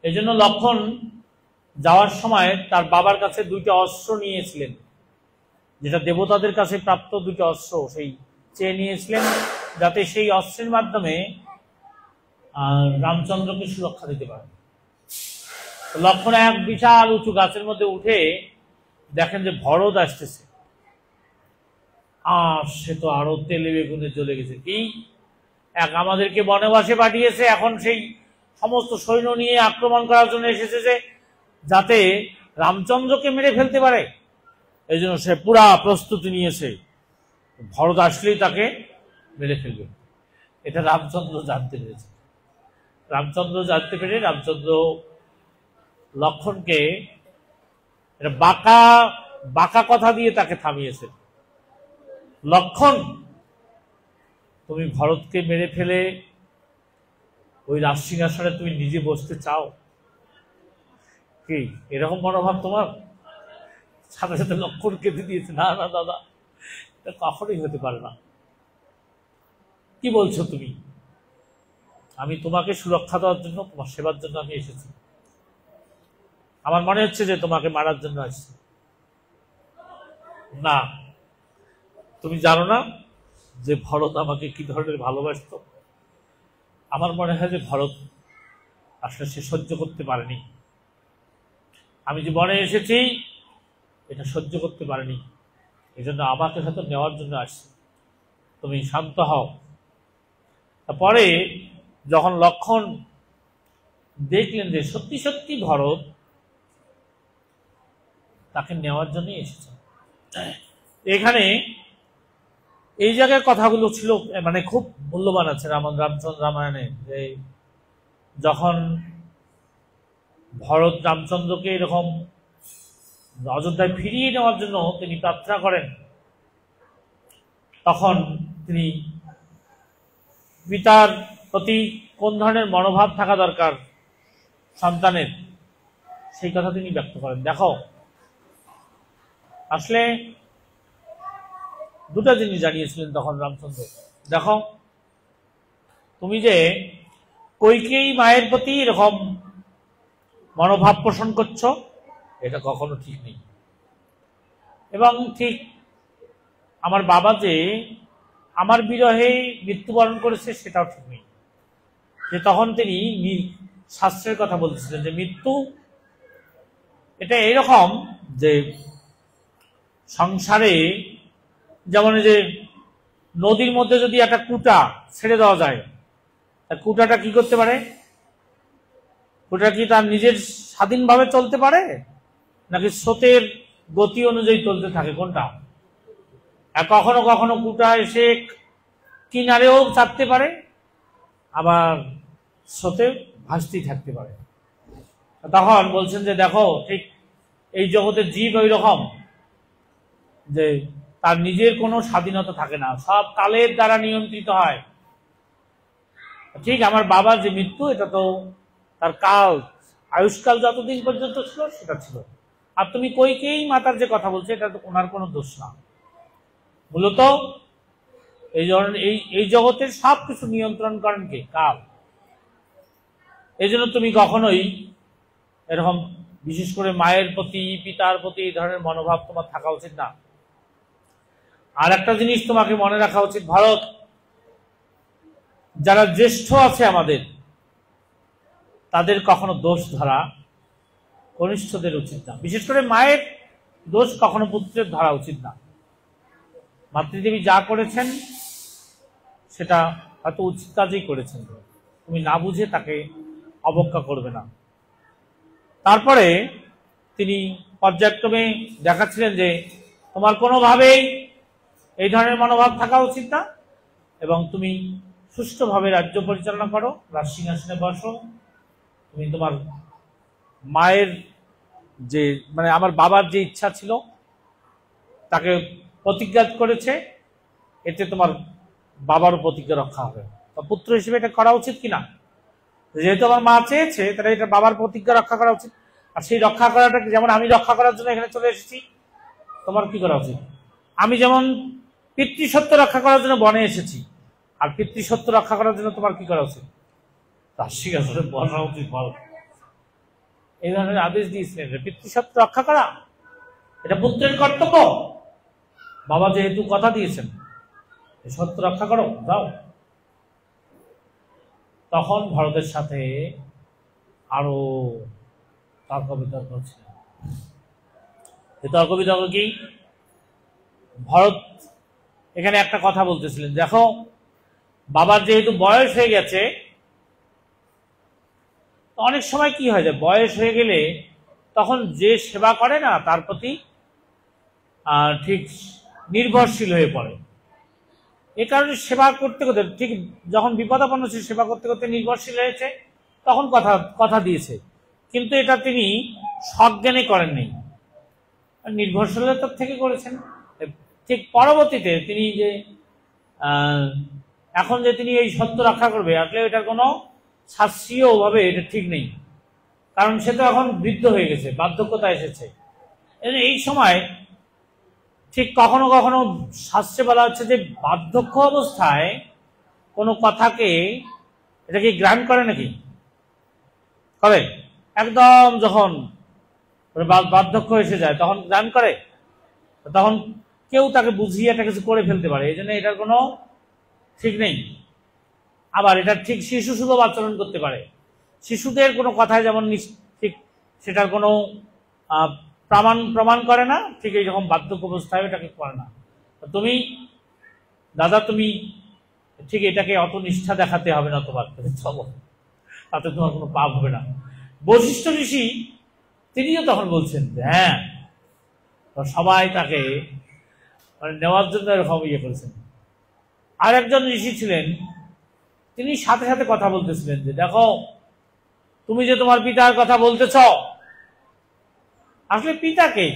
Speaker 1: এই জন্য লক্ষণ যাওয়ার সময় তার বাবার কাছে 2টা অস্ত্র নিয়েছিলেন, যেটা দেবতাদের কাছে প্রাপ্ত 2টা অস্ত্র সেই চেয়ে নিয়েছিলেন, যাতে সেই অস্ত্রের মাধ্যমে রামচন্দ্রকে সুরক্ষা দিতে পারে। লক্ষণ এক বিশাল উঁচু গাছের মধ্যে উঠে দেখেন যে ভরত আসতেছে, আর সে তো আরো তেলে বেগুনে জ্বলে গেছে। কি, আমাদেরকে বনবাসে পাঠিয়েছে, এখন সেই সমস্ত সৈন্য নিয়ে আক্রমণ করার জন্য এসেছে, যে যাতে রামচন্দ্রকে মেরে ফেলতে পারে। এই জন্য সে পুরা প্রস্তুতি নিয়েছে, ভরত আসলেই তাকে মেরে ফেলবে। এটা রামচন্দ্র জানতে পেরেছে। রামচন্দ্র জানতে পেরে রামচন্দ্র লক্ষণকে এটা বাঁকা কথা দিয়ে তাকে থামিয়েছে। লক্ষণ, তুমি ভরতকে মেরে ফেলে ওই রাজসিংহাসনে তুমি নিজে বসতে চাও কি? এরকম মনোভাব তোমার? সাথে সাথে লক্ষণ কেঁদে দিয়েছে, না না দাদা, এটা কখনোই হতে পারে না। কি বলছো তুমি? আমি তোমাকে সুরক্ষা দেওয়ার জন্য, তোমার সেবার জন্য আমি এসেছি। আমার মনে হচ্ছে যে তোমাকে মারার জন্য আসছি। না, তুমি জানো না যে ভরত আমাকে কি ধরনের ভালোবাসত। আমার মনে হয় যে ভরত আসলে সে সহ্য করতে পারেনি। আমি যে বনে এসেছি, এটা সহ্য করতে পারেনি, এই জন্য আমাকে হয়তো নেওয়ার জন্য আসছে, তুমি শান্ত হও। তারপরে যখন লক্ষণ দেখলেন যে সত্যি সত্যি ভরত তাকে নেওয়ার জন্য এসেছে, এখানে এই জায়গায় কথাগুলো ছিল মানে খুব মূল্যবান আছে রামচন্দ্র রামায়ণে, যে যখন ভরত রামচন্দ্রকে এরকম অযোধ্যায় ফিরিয়ে নেওয়ার জন্য তিনি প্রার্থনা করেন, তখন তিনি পিতার প্রতি কোন ধরনের মনোভাব থাকা দরকার সন্তানের, সেই কথা তিনি ব্যক্ত করেন। দেখো আসলে দুটা জিনিস জানিয়েছিলেন তখন রামচন্দ্র, দেখো তুমি যে কইকেয়ী মায়ের প্রতি এরকম মনোভাব পোষণ করছো, এটা কখনো ঠিক নেই। এবং ঠিক আমার বাবা যে আমার বিরহে মৃত্যুবরণ করেছে, সেটাও ঠিক নেই। যে তখন তিনি শাস্ত্রের কথা বলছিলেন যে মৃত্যু এটা এরকম যে সংসারে যেমন যে নদীর মধ্যে যদি একটা কুটা ছেড়ে দেওয়া যায়, কুটাটা কি করতে পারে? কুটা কি তার নিজের স্বাধীনভাবে চলতে পারে, নাকি স্রোতের গতি অনুযায়ী চলতে থাকে? কোনটা? আর কখনো কখনো কুটা এসে কিনারেও চাপতে পারে, আবার স্রোতে ভাসতেই থাকতে পারে। তখন বলছেন যে দেখো ঠিক এই জগতের জীব ওই রকম, যে তার নিজের কোনো স্বাধীনতা থাকে না, সব কালের দ্বারা নিয়ন্ত্রিত হয়। ঠিক আমার বাবার যে মৃত্যু, এটা তো তার কাল, আয়ুষ্কাল যতদিন পর্যন্ত ছিল সেটা ছিল। আর তুমি কইকেয়ী মাতার যে কথা বলছে, এটা তো ওনার কোনো দোষ না। মূলত এই জগতের সব কিছু নিয়ন্ত্রণ করেন কে? কাল। এই জন্য তুমি কখনোই এরকম বিশেষ করে মায়ের প্রতি, পিতার প্রতি এই ধরনের মনোভাব তোমার থাকা উচিত না। আর একটা জিনিস তোমাকে মনে রাখা উচিত, ভারত, যারা জ্যেষ্ঠ আছে আমাদের, তাদের কখনো দোষ ধরা কনিষ্ঠদের উচিত না। বিশেষ করে মায়ের দোষ কখনো পুত্রের ধরা উচিত না। মাতৃদেবী যা করেছেন সেটা হয়তো উচিত কাজেই করেছেন, তুমি না বুঝে তাকে অবজ্ঞা করবে না। তারপরে তিনি পর্যায়ক্রমে দেখাচ্ছিলেন যে তোমার কোনোভাবেই এই ধরনের মনোভাব থাকা উচিত না, এবং তুমি সুষ্ঠুভাবে রাজ্য পরিচালনা করো, রাজসিংহাসনে বসো। তুমি তোমার মায়ের যে মানে আমার বাবার যে ইচ্ছা ছিল তাকে প্রতিজ্ঞা করেছে, এতে তোমার বাবারও প্রতিজ্ঞা রক্ষা হবে। পুত্র হিসেবে এটা করা উচিত কিনা? যেহেতু আমার মা চেয়েছে, তাহলে এটা বাবার প্রতিজ্ঞা রক্ষা করা উচিত। আর সেই রক্ষা করাটা যেমন আমি রক্ষা করার জন্য এখানে চলে এসেছি, তোমার কি করা উচিত? আমি যেমন পিতৃসত্য রক্ষা করার জন্য বনে এসেছি, আর পিতৃসত্য রক্ষা করার জন্য তোমার কি করা উচিত? রাজসিংহাসনে বসা উচিত। বল, এই ধরনের আদেশ দিয়েছিলেন যে পিতৃসত্য রক্ষা করা এটা পুত্রের কর্তব্য। বাবা যেহেতু কথা দিয়েছেন সত্য রক্ষা করো, যাও। তখন ভারতের সাথে আরো তর্ক বিতর্ক ছিল। এই তর্ক বিতর্ক কি? ভরত এখানে একটা কথা বলতেছিলেন, দেখো বাবার যেহেতু বয়স হয়ে গেছে, অনেক সময় কি হয় যায়, বয়স হয়ে গেলে তখন যে সেবা করে না তার প্রতি ঠিক নির্ভরশীল হয়ে পড়ে। এ কারণে সেবা করতে করতে ঠিক যখন বিপদাপন্ন সে সেবা করতে করতে নির্ভরশীল হয়েছে, তখন কথা দিয়েছে, কিন্তু এটা তিনি সজ্ঞানে করেননি, নির্ভরশীলতার থেকে করেছেন। ঠিক পরবর্তীতে তিনি যে এখন যে তিনি এই সত্য রক্ষা করবে, আসলে এটার কোনো শাস্ত্রীয় ভাবে এটা ঠিক নেই, কারণ সে তো এখন বৃদ্ধ হয়ে গেছে, বার্ধক্যতা এসেছে। এই সময় ঠিক কখনো কখনো শাস্ত্রে বলা হচ্ছে যে বার্ধক্য অবস্থায় কোনো কথাকে এটাকে গ্রহণ করে নাকি? করে? একদম যখন বার্ধক্য এসে যায় তখন গ্রহণ করে, তখন কেউ তাকে বুঝিয়ে একটা কিছু করে ফেলতে পারে, এই জন্য এটার কোনো ঠিক নেই। আবার এটা ঠিক শিশু সুলভ আচরণ করতে পারে, শিশুদের কোনো কথায় যেমন ঠিক সেটার কোনো প্রমাণ করে না, ঠিক এই যখন বার্ধক্য অবস্থায় এটাকে করে না। তুমি দাদা তুমি ঠিক এটাকে অত নিষ্ঠা দেখাতে হবে না তোমার, তুমি চলো, তাতে তোমার কোনো পাপ হবে না। বশিষ্ঠ ঋষি তিনিও তখন বলছেন হ্যাঁ, সবাই তাকে মানে নেওয়ার জন্য এরকম ইয়ে করেছেন। আর একজন ঋষি ছিলেন, তিনি সাথে সাথে কথা বলতেছিলেন যে দেখো তুমি যে তোমার পিতার কথা বলতেছ, আসলে পিতাকে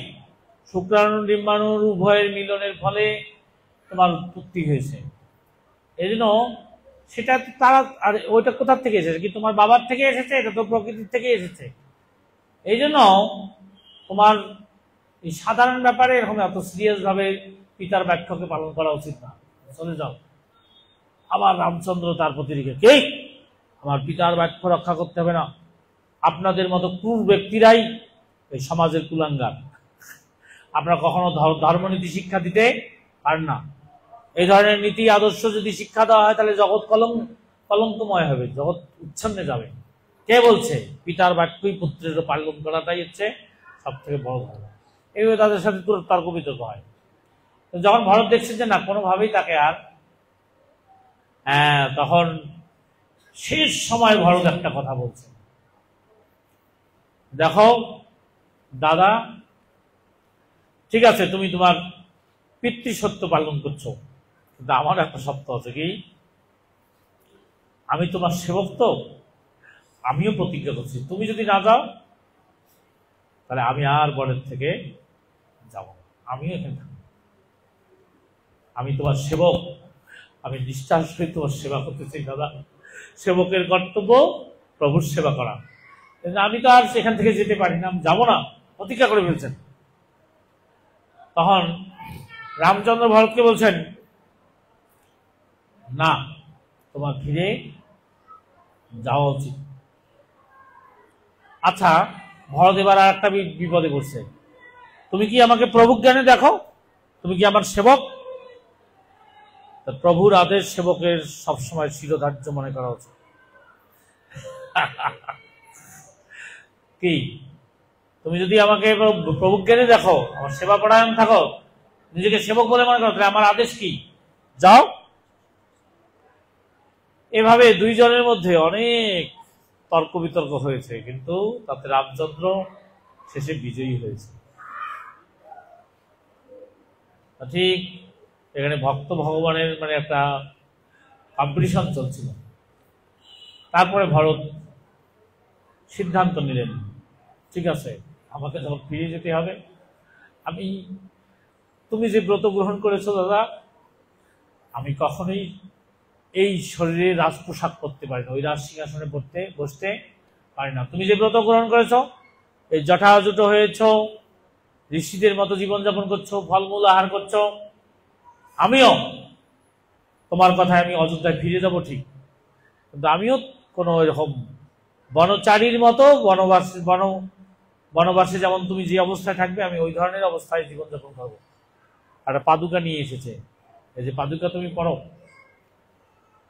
Speaker 1: শুক্রাণু ডিম্বাণুর উভয়ের মিলনের ফলে তোমার উৎপত্তি হয়েছে। এই জন্য সেটা তারা, আর ওইটা কোথার থেকে এসেছে, কি তোমার বাবার থেকে এসেছে? এটা তো প্রকৃতির থেকে এসেছে। এই জন্য তোমার এই সাধারণ ব্যাপারে এরকম এত সিরিয়াস ভাবে পিতার বাক্যকে পালন করা উচিত না, চলে যাও। আবার রামচন্দ্র তার প্রতি লিখে, কে আমার পিতার বাক্য রক্ষা করতে হবে না, আপনাদের মতো ক্রূর ব্যক্তিরাই এই সমাজের কুলাঙ্গার, আপনারা কখনো ধর্মনীতি শিক্ষা দিতে পারেন না। এই ধরনের নীতি আদর্শ যদি শিক্ষা দেওয়া হয় তাহলে জগৎ কলঙ্কময় হবে, জগৎ উচ্ছন্নে যাবে। কে বলছে? পিতার বাক্যই পুত্রের পালন করাটাই হচ্ছে সব থেকে বড় ধারণা। এইভাবে তাদের সাথে তর্ক বিতর্ক হয়। যখন ভরত দেখছে যে না কোনোভাবেই তাকে আর, তখন শেষ সময় ভরত একটা কথা বলছে, দেখো দাদা ঠিক আছে তুমি তোমার পিতৃসত্য পালন করছো, কিন্তু আমার একটা সত্য আছে, কি আমি তোমার সেবক, তো আমিও প্রতিজ্ঞা করছি তুমি যদি না যাও তাহলে আমি আর বনের থেকে যাব না, আমিও এখানে থাকবো। আমি তোমার সেবক, আমি নিষ্ঠার সহিত তোমার সেবা করতে চাই দাদা। সেবকের কর্তব্য প্রভুর সেবা করা, আমি তো আর সেখান থেকে যেতে পারি না, আমি যাবো না, প্রতিজ্ঞা করে ফেলছেন। তখন রামচন্দ্র ভরতকে বলছেন না, তোমার ফিরে যাওয়া উচিত। আচ্ছা, ভরত এবার আর একটা বিপদে পড়ছে, তুমি কি আমাকে প্রভু জ্ঞানে দেখো? তুমি কি আমার সেবক? প্রভুর আদেশ সেবকের সবসময় শিরোধার্য মনে করা উচিত। কি তুমি যদি আমাকে প্রভু জ্ঞানে দেখো, আমার সেবা পরায়ণ থাকো, নিজেকে সেবক বলে মনে করো, তাহলে আমার আদেশ কি? যাও। এভাবে দুইজনের মধ্যে অনেক তর্ক বিতর্ক হয়েছে, কিন্তু তাতে রামচন্দ্র শেষে বিজয়ী হয়েছে। ঠিক এখানে ভক্ত ভগবানের মানে একটা কম্পিটিশন চলছিল। তারপরে ভরত সিদ্ধান্ত নিলেন, ঠিক আছে আমাকে যখন ফিরে যেতে হবে, আমি তুমি যে ব্রত গ্রহণ করেছো দাদা, আমি কখনোই এই শরীরে রাজ পোশাক করতে পারি না, ওই রাজ সিংহাসনে বসতে পারি না। তুমি যে ব্রত গ্রহণ করেছো, এই জটাজুটো হয়েছ, ঋষিদের মতো জীবনযাপন করছো, ফলমূল আহার করছো, আমিও তোমার কথায় আমি অযোধ্যায় ফিরে যাব ঠিক, কিন্তু আমিও কোনো এরকম বনচারীর মতো বনবাসে যেমন তুমি যে অবস্থায় থাকবে আমি ওই ধরনের অবস্থায় জীবনযাপন করবো। একটা পাদুকা নিয়ে এসেছে, এই যে পাদুকা তুমি পড়ো,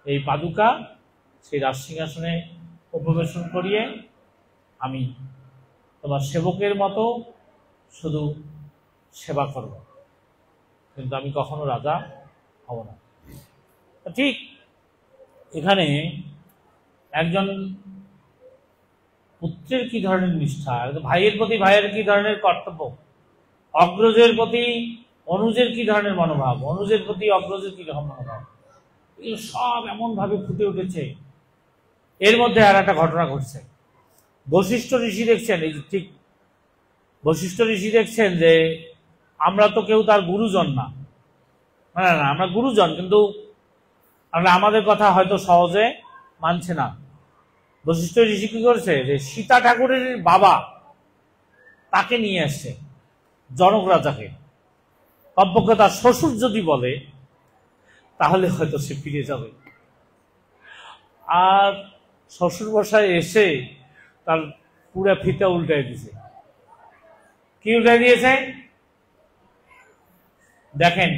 Speaker 1: এই পাদুকা সেই রাজসিংহাসনে উপবেশন করিয়ে আমি তোমার সেবকের মতো শুধু সেবা করব, কিন্তু আমি কখনো রাজা হব না। ঠিক এখানে একজন পুত্রের কি ধরনের নিষ্ঠা, ভাইয়ের প্রতি ভাইয়ের কি ধরনের কর্তব্য, অগ্রজের প্রতি অনুজের কি ধরনের মনোভাব, অনুজের প্রতি অগ্রজের কি রকম মনোভাব, এগুলো সব এমন ভাবে ফুটে উঠেছে। এর মধ্যে আর একটা ঘটনা ঘটছে। বশিষ্ঠ ঋষি দেখছেন, এই ঠিক বশিষ্ঠ ঋষি দেখছেন যে আমরা তো কেউ তার গুরুজন না, না না আমরা গুরুজন, কিন্তু আমরা আমাদের কথা হয়তো সহজে মানছে না। বশিষ্ঠ ঋষি কি করেছে, যে সীতা ঠাকুরের বাবা তাকে নিয়ে আসছে, জনক রাজাকে। কমপক্ষে তার শ্বশুর যদি বলে তাহলে হয়তো সে ফিরে যাবে। আর শ্বশুর মশাই এসে তার পুরা ফিতা উল্টাই দিয়েছে। কি উল্টাই দিয়েছে দেখেন,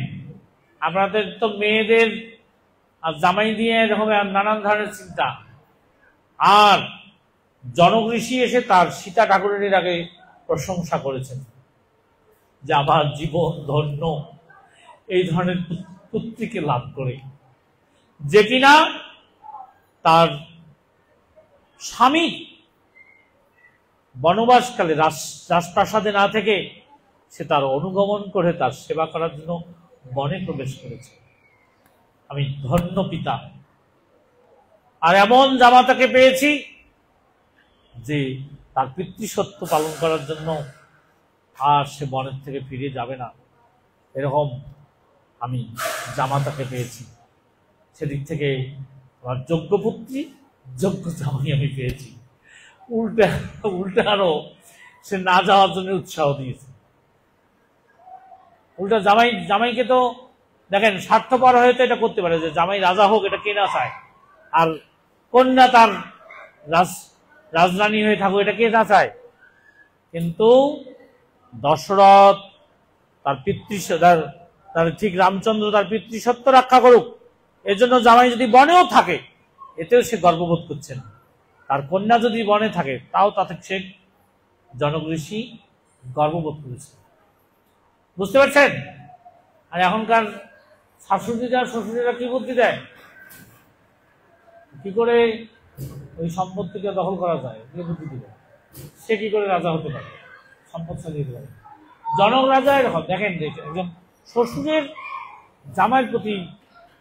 Speaker 1: আপনাদের তো মেয়েদের আর জামাই দিয়ে এরকম নানান ধরনের চিন্তা, আর জনক ঋষি এসে তার সীতা ঠাকুরের আগে প্রশংসা করেছেন, যে আমার জীবন ধন্য এই ধরনের পুত্রীকে লাভ করে, যে কিনা তার স্বামী বনবাসকালে রাজপ্রাসাদে না থেকে সে তার অনুগমন করে তার সেবা করার জন্য বনে প্রবেশ করেছে। আমি ধন্য পিতা। আর এমন জামাতাকে পেয়েছি যে তার পিতৃসত্য পালন করার জন্য আর সে বনের থেকে ফিরে যাবে না, এরকম আমি জামাতাকে পেয়েছি। সেদিক থেকে আমার যোগ্য পুত্রী, যোগ্য জামাই আমি পেয়েছি। উল্টে আরো সে না যাওয়ার জন্য উৎসাহ দিয়েছে। উল্টা জামাইকে তো দেখেন স্বার্থপর হয়ে তো এটা করতে পারে যে জামাই রাজা হোক, এটা কে না চায়, আর কন্যা তার রাজরানী হয়ে থাকুক, এটা কে না চায়। কিন্তু দশরথ তার তার ঠিক রামচন্দ্র তার পিতৃসত্য রক্ষা করুক, এজন্য জামাই যদি বনেও থাকে এতেও সে গর্ববোধ করছেন। তার কন্যা যদি বনে থাকে তাও তাতে সে জনক ঋষি গর্ববোধ করেছে। বুঝতে পারছেন? আর এখনকার শাশুড়িরা শ্বশুরেরা কি বুদ্ধি দেয়, কি করে ওই সম্পত্তিকে দখল করা যায়, কি বুদ্ধি দিবে, সে কি করে রাজা হতে পারে, সম্পদ চালিয়ে দিতে পারে। জনক রাজা এরকম দেখেন, একজন শ্বশুরের জামাইয়ের প্রতি,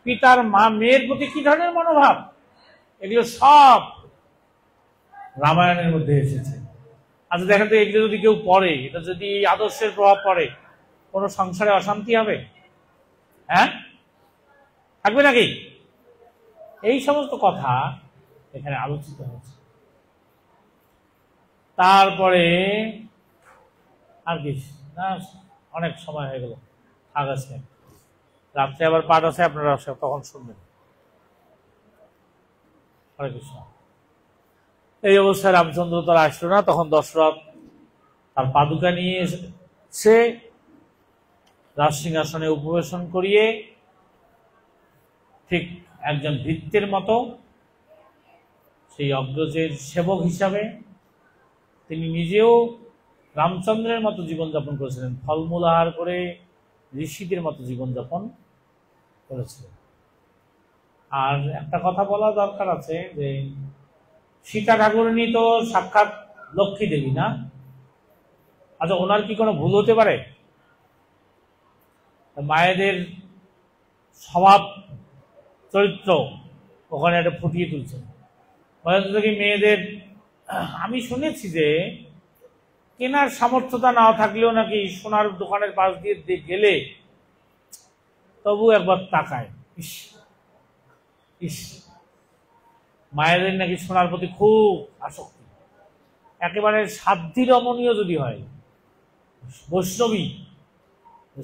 Speaker 1: পিতার মেয়ের প্রতি কি ধরনের মনোভাব, এগুলো সব রামায়ণের মধ্যে এসেছে। আচ্ছা দেখেন তো, এগুলো যদি কেউ পড়ে, এটা যদি এই আদর্শের প্রভাব পড়ে, কোনো সংসারে অশান্তি হবে? হ্যাঁ, থাকবে নাকি? এই সমস্ত কথা এখানে আলোচিত হয়েছে। তারপরে আর কি না, অনেক সময় হয়ে গেল, আগাছে রাত্রে আবার পাঠ আছে, আপনারা তখন শুনবেন। হরে কৃষ্ণ। এই অবস্থায় রামচন্দ্র তারা আসলো না, তখন দশরথ তার পাদুকা নিয়ে এসে রাজসিংহাসনে উপবেশন করিয়ে ঠিক একজন ভৃত্যের মতো সেই অগ্রজের সেবক হিসাবে তিনি নিজেও রামচন্দ্রের মতো জীবনযাপন করেছিলেন, ফলমূল আহার করে ঋষিদের মতো জীবনযাপন করেছিলেন। আর একটা কথা বলা দরকার আছে যে সীতা ঠাকুরানী তো সাক্ষাৎ লক্ষ্মী দেবী না? আচ্ছা, ওনার কি কোনো ভুল হতে পারে? মায়েদের স্বভাব চরিত্র ওখানে একটা ফুটিয়ে তুলছেন। কি মেয়েদের, আমি শুনেছি যে কেনার সামর্থ্যতা না থাকলেও নাকি সোনার দোকানের পাশ দিয়ে গেলে তবু একবার তাকায়, ইস ইস, মায়েদের নাকি সোনার প্রতি খুব আসক্তি, একেবারে সাধ্যি রমণীয় যদি হয়, বৈষ্ণবী,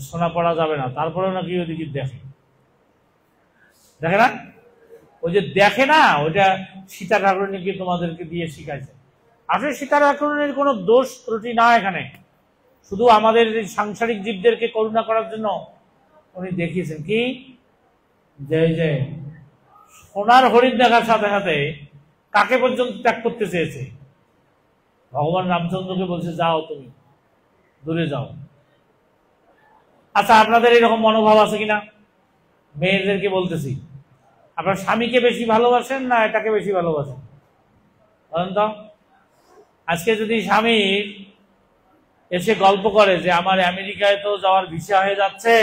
Speaker 1: সোনা পড়া যাবে না, তারপরেও নাকি ওদিকে দেখে না, ওই যে দেখে না, ওইটা সীতা ঠাকুরানীকে তোমাদেরকে দিয়ে শিখাইছে। আসলে সীতা ঠাকুরানীর কোনো দোষ ত্রুটি না এখানে, শুধু আমাদের সাংসারিক জীবদেরকে করুণা করার জন্য উনি দেখিয়েছেন কি, যে সোনার হরিণ দেখার সাথে সাথে কাকে পর্যন্ত ত্যাগ করতে চেয়েছে। ভগবান রামচন্দ্রকে বলছে যাও, তুমি দূরে যাও। আচ্ছা, আপনাদের এরকম মনোভাব আছে কিনা? মেয়েদেরকে বলতেছি, আপনার স্বামীকে বেশি ভালোবাসেন না এটাকে বেশি ভালোবাসেন? বলেন তো। আজকে যদি স্বামী এসে গল্প করে যে আমার আমেরিকায় তো যাওয়ার ভিসা হয়ে যাচ্ছে,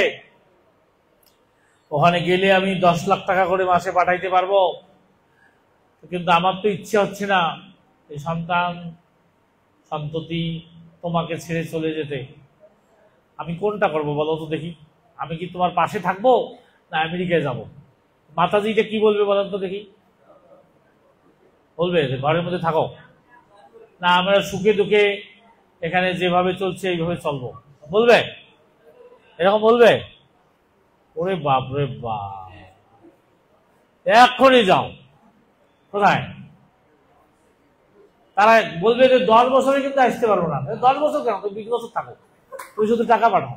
Speaker 1: ওখানে গেলে আমি 10 লাখ টাকা করে মাসে পাঠাইতে পারবো, কিন্তু আমার তো ইচ্ছে হচ্ছে না এই সন্ততি তোমাকে ছেড়ে চলে যেতে, আমি কোনটা করব বলো তো দেখি, আমি কি তোমার পাশে থাকবো না আমেরিকায় যাব? মাতাজিটা কি বলবে বলেন তো দেখি? বলবে যে ঘরের মধ্যে থাকো, না আমরা সুখে দুঃখে এখানে যেভাবে চলছে এইভাবে চলবো, বলবে? এরকম বলবে? ওরে বাপ রে বাপ, এক্ষুনি যাও। কোথায়? তারা বলবে যে 10 বছরে কিন্তু আসতে পারবো না। 10 বছর কেন, 20 বছর থাকো, তুই শুধু টাকা পাঠাও।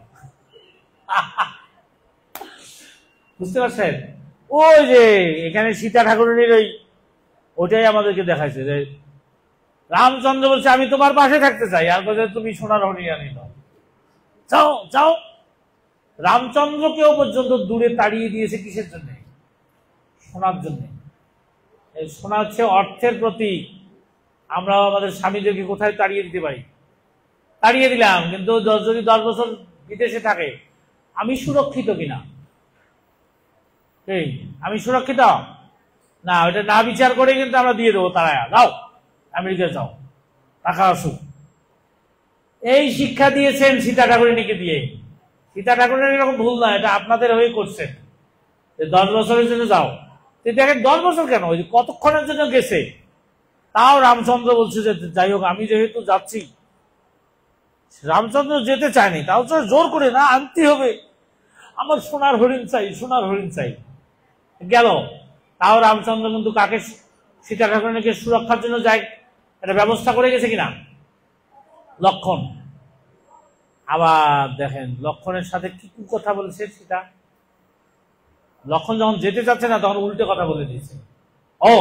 Speaker 1: বুঝতে পারছেন? ওই যে এখানে সীতা ঠাকুরানীর ওইটাই আমাদেরকে দেখাইছে যে রামচন্দ্র বলছে আমি তোমার পাশে থাকতে চাই, আর বলছে তুমি সোনার হরিণ আনি দাও। যাও যাও। রামচন্দ্রকেও পর্যন্ত দূরে তাড়িয়ে দিয়েছে কিসের জন্য? সোনার জন্য। এই সোনা হচ্ছে অর্থের প্রতীক। আমরা আমাদের স্বামীদেরকে কোথায় তাড়িয়ে দিতে পারি? তাড়িয়ে দিলাম, কিন্তু যদি 10 বছর বিদেশে থাকে, আমি সুরক্ষিত কিনা? এই আমি সুরক্ষিত না, ওটা না বিচার করে কিন্তু আমরা দিয়ে দেবো, তারা যাও আমেরিকা যাও, টাকা আসুক। এই শিক্ষা দিয়েছেন সীতা ঠাকুরানীকে দিয়ে। সীতা ঠাকুরানী এরকম ভুল না, এটা আপনাদের হয়ে করছেন। 10 বছরের জন্য যাও। দেখেন 10 বছর কেন, ওই কতক্ষণের জন্য গেছে, তাও রামচন্দ্র বলছে যে যাই হোক, আমি যেহেতু যাচ্ছি। রামচন্দ্র যেতে চায়নি, তাও তো জোর করে না, আনতে হবে, আমার সোনার হরিণ চাই, সোনার হরিণ চাই। গেল, তাও রামচন্দ্র কিন্তু কাকে, সীতা ঠাকুরানীকে সুরক্ষার জন্য যায়, এটা ব্যবস্থা করে গেছে কিনা? লক্ষণ। আবার দেখেন লক্ষণের সাথে কি কথা বলেছে সীতা। লক্ষণ যখন যেতে চাচ্ছে না, তখন উল্টে কথা বলে দিয়েছে, ও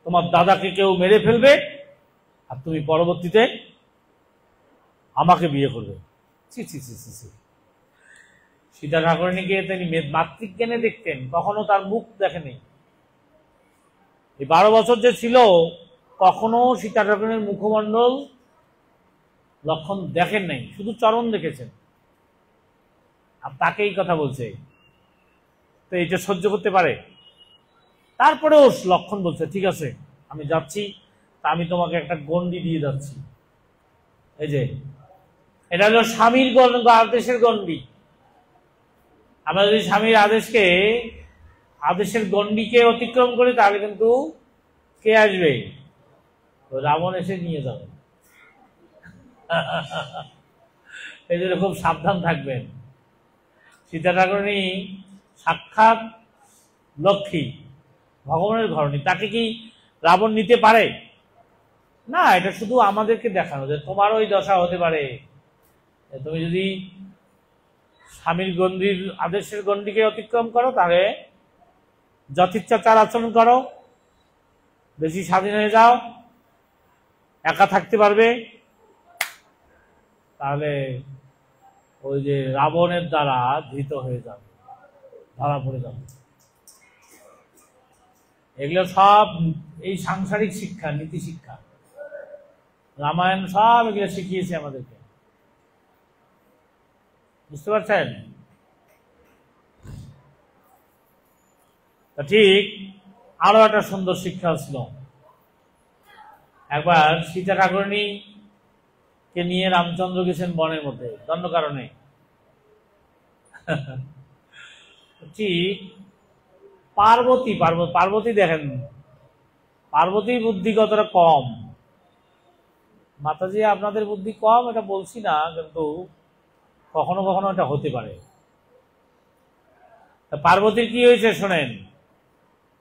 Speaker 1: তোমার দাদাকে কেউ মেরে ফেলবে, আর তুমি পরবর্তীতে আমাকে বিয়ে করবে। ছি ছি ছি ছি ছি। সীতা ঠাকুরানীকে তিনি মাতৃজ্ঞানে দেখতেন, কখনো তার মুখ দেখেনি। এই 12 বছর যে ছিল, কখনো সীতা ঠাকুরানীর মুখমণ্ডল লক্ষণ দেখেন নাই, শুধু চরণ দেখেছেন। আর তাকেই কথা বলছে, তো এটা সহ্য করতে পারে? তারপরেও লক্ষণ বলছে, ঠিক আছে আমি যাচ্ছি, তা আমি তোমাকে একটা গণ্ডি দিয়ে যাচ্ছি। এই যে এটা হলো স্বামীর আদেশের গণ্ডি। আমরা যদি স্বামীর আদেশের গণ্ডিকে অতিক্রম করি, তাহলে কিন্তু কে আসবে? রাবণ এসে নিয়ে যাবে। এই জন্য খুব সাবধান থাকবেন। সীতা ঠাকুরানী সাক্ষাৎ লক্ষ্মী, ভগবানের ঘরণী, তাকে কি রাবণ নিতে পারে না? এটা শুধু আমাদেরকে দেখানো যে তোমারও ওই দশা হতে পারে। তুমি যদি স্বামীর গণ্ডির আদেশের গণ্ডিকে অতিক্রম করো, তাহলে যথেচ্ছাচার আচরণ করো, বেশি স্বাধীন হয়ে যাও, একা থাকতে পারবে, তাহলে ওই যে রাবণের দ্বারা ধৃত হয়ে যাবে, ধরা পড়ে যাবে। এগুলো সব এই সাংসারিক শিক্ষা, নীতি শিক্ষা, রামায়ণ সব এগুলো শিখিয়েছে আমাদেরকে। বুঝতে পারছেন? ঠিক আরো একটা সুন্দর শিক্ষা ছিল। একবার সীতা ঠাকুরানী কে নিয়ে রামচন্দ্র গেছেন বনের মধ্যে দণ্ডকারণে। ঠিক পার্বতী দেখেন, পার্বতীর বুদ্ধি কতটা কম। মাতাজি আপনাদের বুদ্ধি কম এটা বলছি না, কিন্তু কখনো কখনো এটা হতে পারে। পার্বতীর কি হয়েছে শোনেন।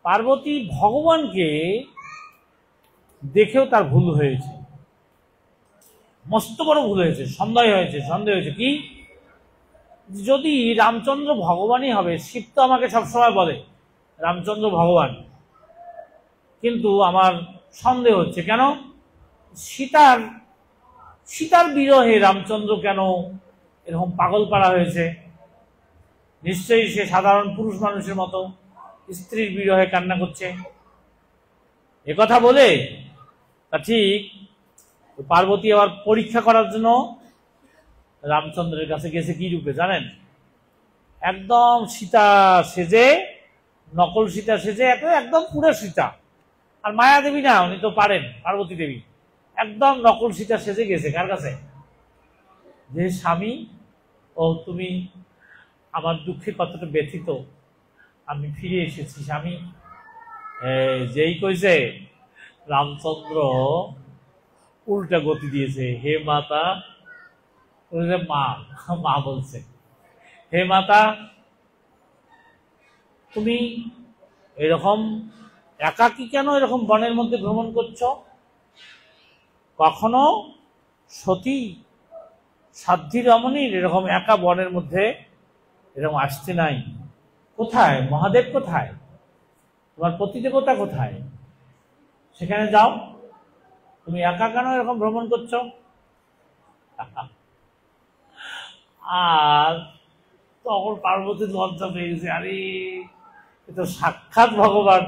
Speaker 1: পার্বতী ভগবানকে দেখেও তার ভুল হয়েছে, মস্ত বড় ভুল হয়েছে, সন্দেহ হয়েছে কি, যদি রামচন্দ্র ভগবানই হবে, শিব তো আমাকে সবসময় বলে রামচন্দ্র ভগবান, কিন্তু আমার সন্দেহ হচ্ছে কেন, সীতার বিরহে রামচন্দ্র কেন এরকম পাগল পাড়া হয়েছে? নিশ্চয়ই সে সাধারণ পুরুষ মানুষের মতো স্ত্রীর বিরহে কান্না করছে। একথা বলে তা ঠিক পার্বতী আবার পরীক্ষা করার জন্য রামচন্দ্রের কাছে গেছে কি রূপে জানেন? একদম সীতা সেজে, নকল সীতা সেজে, একদম পুরো সীতা। আর মায়া দেবী না, উনি তো পারেন, পার্বতী দেবী একদম নকল সীতা সেজে গেছে কার কাছে? যে স্বামী, ও তুমি আমার দুঃখে কতটা ব্যথিত, আমি ফিরে এসেছি স্বামী। যেই কইছে, রামচন্দ্র উল্টা গতি দিয়েছে, হে মাতা, মা বলছে, হে মাতা, তুমি এরকম একাকী কেন এরকম বনের মধ্যে ভ্রমণ করছো? কখনো সতী সাধ্বী রমণীর এরকম একা বনের মধ্যে এরকম আসতে নাই। কোথায় মহাদেব, কোথায় তোমার পতিদেবতা, কোথায়? সেখানে যাও, তুমি একা কেন এরকম ভ্রমণ করছো? আর তখন পার্বতী লজ্জা পেয়ে গেছে, আরে এ তো সাক্ষাৎ ভগবান,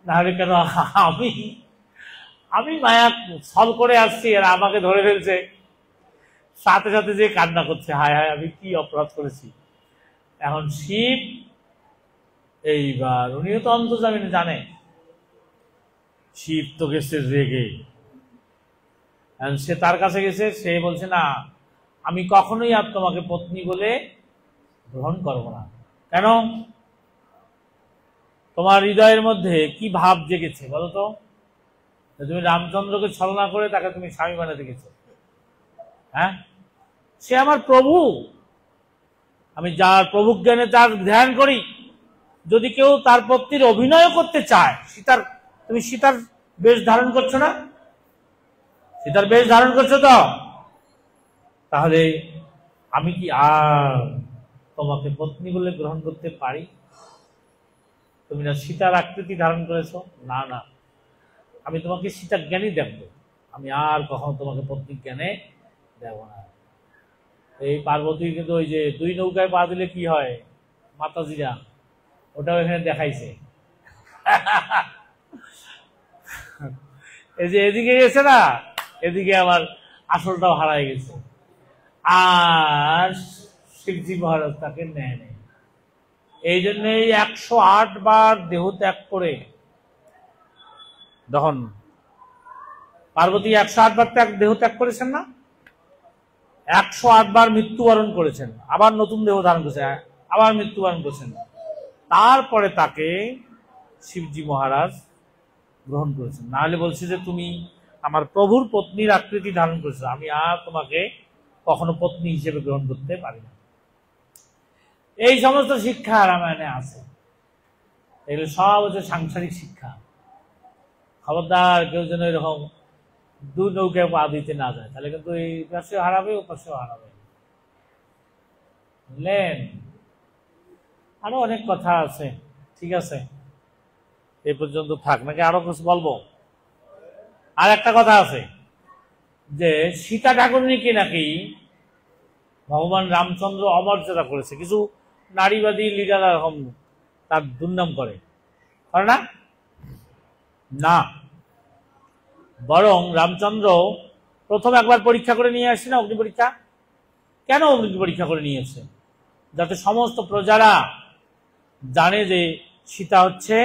Speaker 1: না হলে কেন আমি আমি মায়া ছল করে আসছি আর আমাকে ধরে ফেলছে। সাথে সাথে যে কান্না করছে, হায় হায় আমি কি অপরাধ করেছি। এখন শিব এইবার উনিও তো অন্তর্যামী, জানে শিব তো গেছে রেগে, সে তার কাছে গেছে, সে বলছে না আমি কখনোই আর তোমাকে পত্নী বলে গ্রহণ করব না। কেন? তোমার হৃদয়ের মধ্যে কি ভাব জেগেছে বলো তো? তুমি রামচন্দ্রকে ছলনা করে তাকে তুমি স্বামী বানাতে গেছো। হ্যাঁ, সে আমার প্রভু, আমি যার প্রভু জ্ঞানে তার ধ্যান করি। যদি কেউ তার পত্নীর অভিনয় করতে চায়, তুমি সীতার বেশ ধারণ করছো না? সীতার বেশ ধারণ করছো তো? তাহলে আমি কি আর তোমাকে পত্নী বলে গ্রহণ করতে পারি? তুমি না সীতার আকৃতি ধারণ করেছো? না না, আমি তোমাকে সীতার জ্ঞানই দেখবো, আমি আর কখনো তোমাকে পত্নী জ্ঞানে দেব না। এই পার্বতী কিন্তু ওই যে 2 নৌকায় পা দিলে কি হয়, মাতাজিরা, ওটাও এখানে দেখাইছে। এই যে এদিকে গেছে না, এদিকে আবার আসলটাও হারাই গেছে। আর শিবজি মহারাজ তাকে নেয় নেই। এই জন্যই 108 বার দেহ ত্যাগ করে, তখন পার্বতী 108 বার দেহ ত্যাগ করেছেন না, 108 বার মৃত্যুবরণ করেছেন, আবার নতুন দেহ ধারণ করেছেন, আবার মৃত্যুবরণ করেছেন। তারপরে তাকে শিবজি মহারাজ গ্রহণ করেছেন। না হলে বলছে যে তুমি আমার প্রভুর পত্নীর আকৃতি ধারণ করেছো, আমি আর তোমাকে কখনো পত্নী হিসেবে গ্রহণ করতে পারি না। এই সমস্ত শিক্ষা রামায়ণে আছে। এগুলো সব হচ্ছে সাংসারিক শিক্ষা। খবরদার কেউ যেন এরকম 2 নৌকায় পা দিতে না যায়, তাহলে কিন্তু এই পাশেও হারাবে, ও পাশেও হারাবে। বুঝলেন? আরো অনেক কথা আছে, ঠিক আছে, এই পর্যন্ত থাক, নাকি আরো কিছু বলবো? আর একটা কথা আছে যে সীতা ঠাকুরনীকে নাকি ভগবান রামচন্দ্র অমর্যাদা করেছে। কিছু নারীবাদী লিডাররা এরকম তার দুর্নাম করে না? না, বরং রামচন্দ্র প্রথম একবার পরীক্ষা করে নিয়ে আসছে না, অগ্নি পরীক্ষা। কেন অগ্নি পরীক্ষা করে নিয়েছে? যাতে সমস্ত প্রজারা জানে যে সীতা হচ্ছে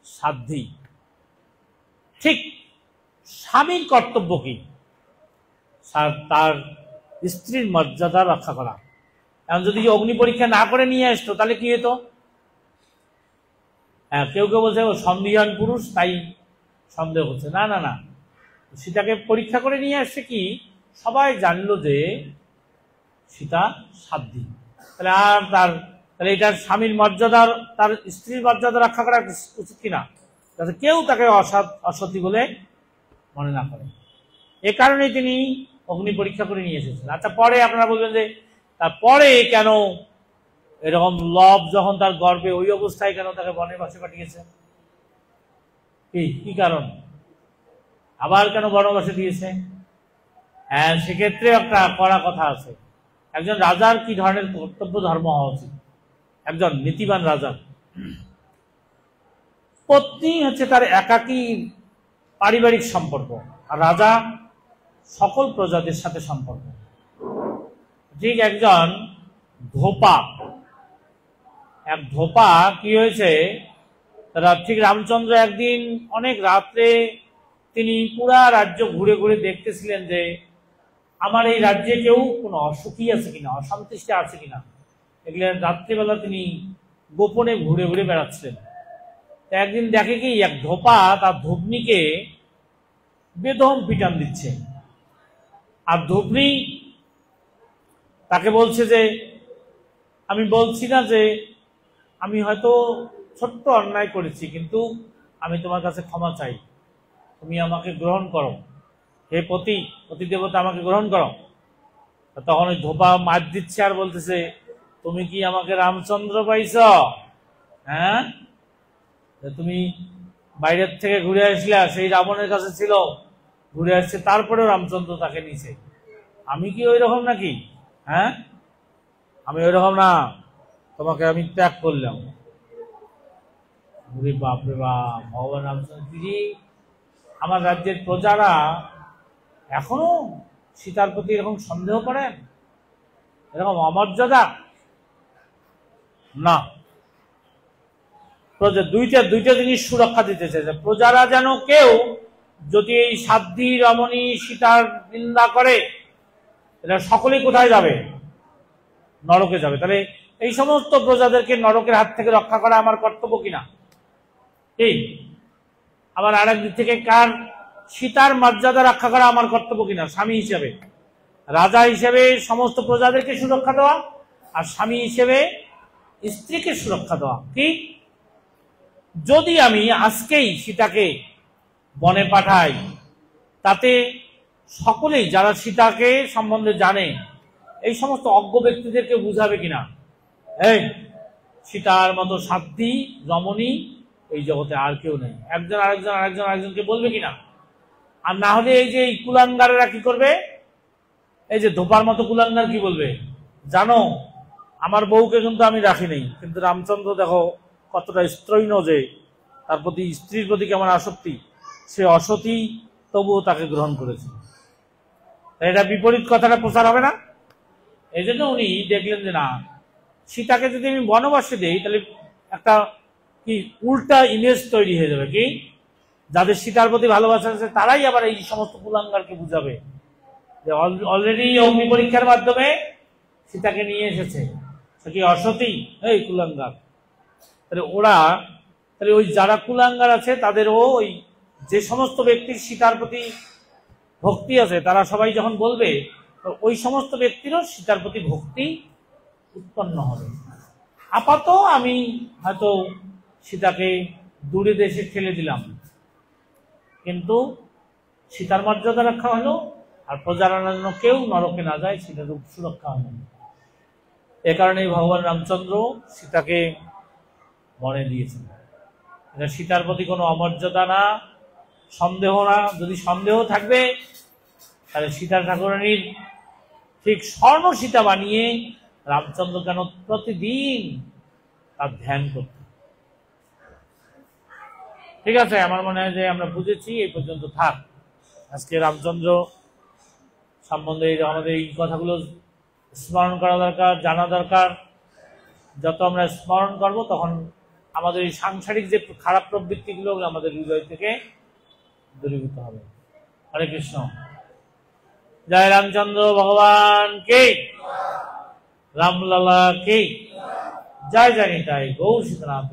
Speaker 1: সাধ্বী। ঠিক স্বামীর কর্তব্য কি? তার স্ত্রীর মর্যাদা রক্ষা করা। এখন যদি অগ্নি পরীক্ষা না করে নিয়ে আসতো তাহলে কি হতো? হ্যাঁ, কেউ কেউ বলছে ও সন্দিহান পুরুষ, তাই সন্দেহ হচ্ছে। না না না, সীতাকে পরীক্ষা করে নিয়ে আসছে কি, সবাই জানলো যে সীতা সাধ্বী। তাহলে এটার স্বামীর মর্যাদার, তার স্ত্রীর মর্যাদা রক্ষা করা উচিত কিনা, যাতে কেউ তাকে অসতী বলে মনে না করে। এ কারণে তিনি অগ্নি পরীক্ষা করে নিয়ে এসেছেন। আচ্ছা, পরে আপনারা বলবেন যে তারপরে কেন এরকম লব যখন তার গর্ভে, ওই অবস্থায় কেন তাকে বনে বাসে পাঠিয়েছে? কি কারণ? আবার কেন বনবাসে দিয়েছে? হ্যাঁ, সেক্ষেত্রে একটা কড়া কথা আছে। একজন রাজার কি ধরনের কর্তব্য ধর্ম হওয়া উচিত? একজন নীতিবান রাজার পত্নী হচ্ছে তার একাকী পারিবারিক সম্পর্ক, আর রাজা সকল প্রজাদের সাথে সম্পর্ক। ঠিক একজন ধোপা, এক ধোপা কি হয়েছে, তারা ঠিক রামচন্দ্র একদিন অনেক রাত্রে তিনি পুরা রাজ্য ঘুরে ঘুরে দেখতেছিলেন যে আমার এই রাজ্যে কেউ কোনো অসুখী আছে কিনা, অসন্তুষ্টি আছে কিনা। এগুলো রাত্রিবেলা তিনি গোপনে ঘুরে ঘুরে বেড়াচ্ছিলেন। একদিন দেখে কি এক ধোপা তার ধুবনিকে বেদম পিটান দিচ্ছে, আর ধুবনি তাকে বলছে যে আমি বলছি না যে আমি হয়তো ছোট্ট অন্যায় করেছি, কিন্তু আমি তোমার কাছে ক্ষমা চাই, তুমি আমাকে গ্রহণ করো, হে পতি দেবতা আমাকে গ্রহণ করো। তখন ওই ধোপা মার দিচ্ছে আর বলতেছে, তুমি কি আমাকে রামচন্দ্র পাইছ? হ্যাঁ, তুমি বাইরের থেকে ঘুরে আসলে, সেই রাবণের কাছে ছিল, ঘুরে আসছে, তারপরেও রামচন্দ্র তাকে নিছে, আমি কি ওই রকম নাকি? হ্যাঁ, আমি ওইরকম না, তোমাকে আমি ত্যাগ করলাম। বাপ রে বাপ, ভগবান রামচন্দ্রজি আমার রাজ্যের প্রজারা এখনো সীতার প্রতি এরকম সন্দেহ করেন, এরকম অমর্যাদা না। প্রজা দুইটা জিনিস সুরক্ষা দিতে চাইছে, প্রজারা যেন কেউ যদি এই সাধ্বী রমণী সীতার নিন্দা করে, এটা সকলেই কোথায় যাবে? নরকে যাবে। তাহলে এই সমস্ত প্রজাদেরকে নরকের হাত থেকে রক্ষা করা আমার কর্তব্য কিনা? ঠিক। আবার আরেক দিক থেকে কার সীতার মর্যাদা রক্ষা করা আমার কর্তব্য কিনা? স্বামী হিসেবে, রাজা হিসেবে সমস্ত প্রজাদেরকে সুরক্ষা দেওয়া, আর স্বামী হিসেবে স্ত্রীকে সুরক্ষা দেওয়া। কি যদি আমি আজকেই সীতাকে বনে পাঠাই, তাতে সকলেই যারা সীতাকে সম্বন্ধে জানে এই সমস্ত অজ্ঞ ব্যক্তিদেরকে বুঝাবে কিনা এই সীতার মতো সাধ্বী রমণী এই জগতে আর কেউ নেই, একজন আরেকজনকে বলবে কিনা? আর না হলে এই যে এই কুলাঙ্গারেরা কি করবে, এই যে ধোপার মতো কুলাঙ্গার কি বলবে, জানো আমার বউকে কিন্তু আমি রাখি নেই, কিন্তু রামচন্দ্র দেখো কতটা স্ত্রৈণ, যে তার প্রতি স্ত্রীর প্রতি কেমন আসক্তি, সে অসতী তবুও তাকে গ্রহণ করেছে। এটা বিপরীত কথাটা প্রচার হবে না? এই জন্য উনি দেখলেন যে না, সীতাকে যদি আমি বনবাসে দেই তাহলে একটা কি উল্টা ইমেজ তৈরি হয়ে যাবে, কি যাদের সীতার প্রতি ভালোবাসা আছে তারাই আবার এই সমস্ত কুলাঙ্গারকে বুঝাবে যে অলরেডি অগ্নি পরীক্ষার মাধ্যমে সীতাকে নিয়ে এসেছে, সে কি অসতী, এই কুলাঙ্গার। তাহলে ওরা, তাহলে ওই যারা কুলাঙ্গার আছে তাদেরও ওই যে সমস্ত ব্যক্তির সীতার প্রতি ভক্তি আছে তারা সবাই যখন বলবে, ওই সমস্ত ব্যক্তিরও সীতার প্রতি ভক্তি উৎপন্ন হবে। আপাতত আমি হয়তো সীতাকে দূরে দেশে ঠেলে দিলাম, কিন্তু সীতার মর্যাদা রক্ষা হলো, আর প্রজারা যেন কেউ নরকে না যায় সেটার সুরক্ষা হলো। এ কারণেই ভগবান রামচন্দ্র সীতাকে বনে দিয়েছেন। এটা সীতার প্রতি কোনো অমর্যাদা না, সন্দেহ না। যদি সন্দেহ থাকবে তাহলে সীতা ঠাকুরানীর ঠিক স্বর্ণ সীতা বানিয়ে রামচন্দ্র কেন প্রতিদিন তার ধ্যান করতে। ঠিক আছে, আমার মনে হয় যে আমরা বুঝেছি, এই পর্যন্ত থাক। আজকে রামচন্দ্র সম্বন্ধে আমাদের এই কথাগুলো স্মরণ করা দরকার, জানা দরকার। যত আমরা স্মরণ করব তখন আমাদের এই সাংসারিক যে খারাপ প্রবৃত্তিগুলো আমাদের হৃদয় থেকে দূরীভূত হবে। হরে কৃষ্ণ। জয় রামচন্দ্র ভগবান কে, রামলালা কে, জয় জয় নিতাই গৌর সীতানাথ।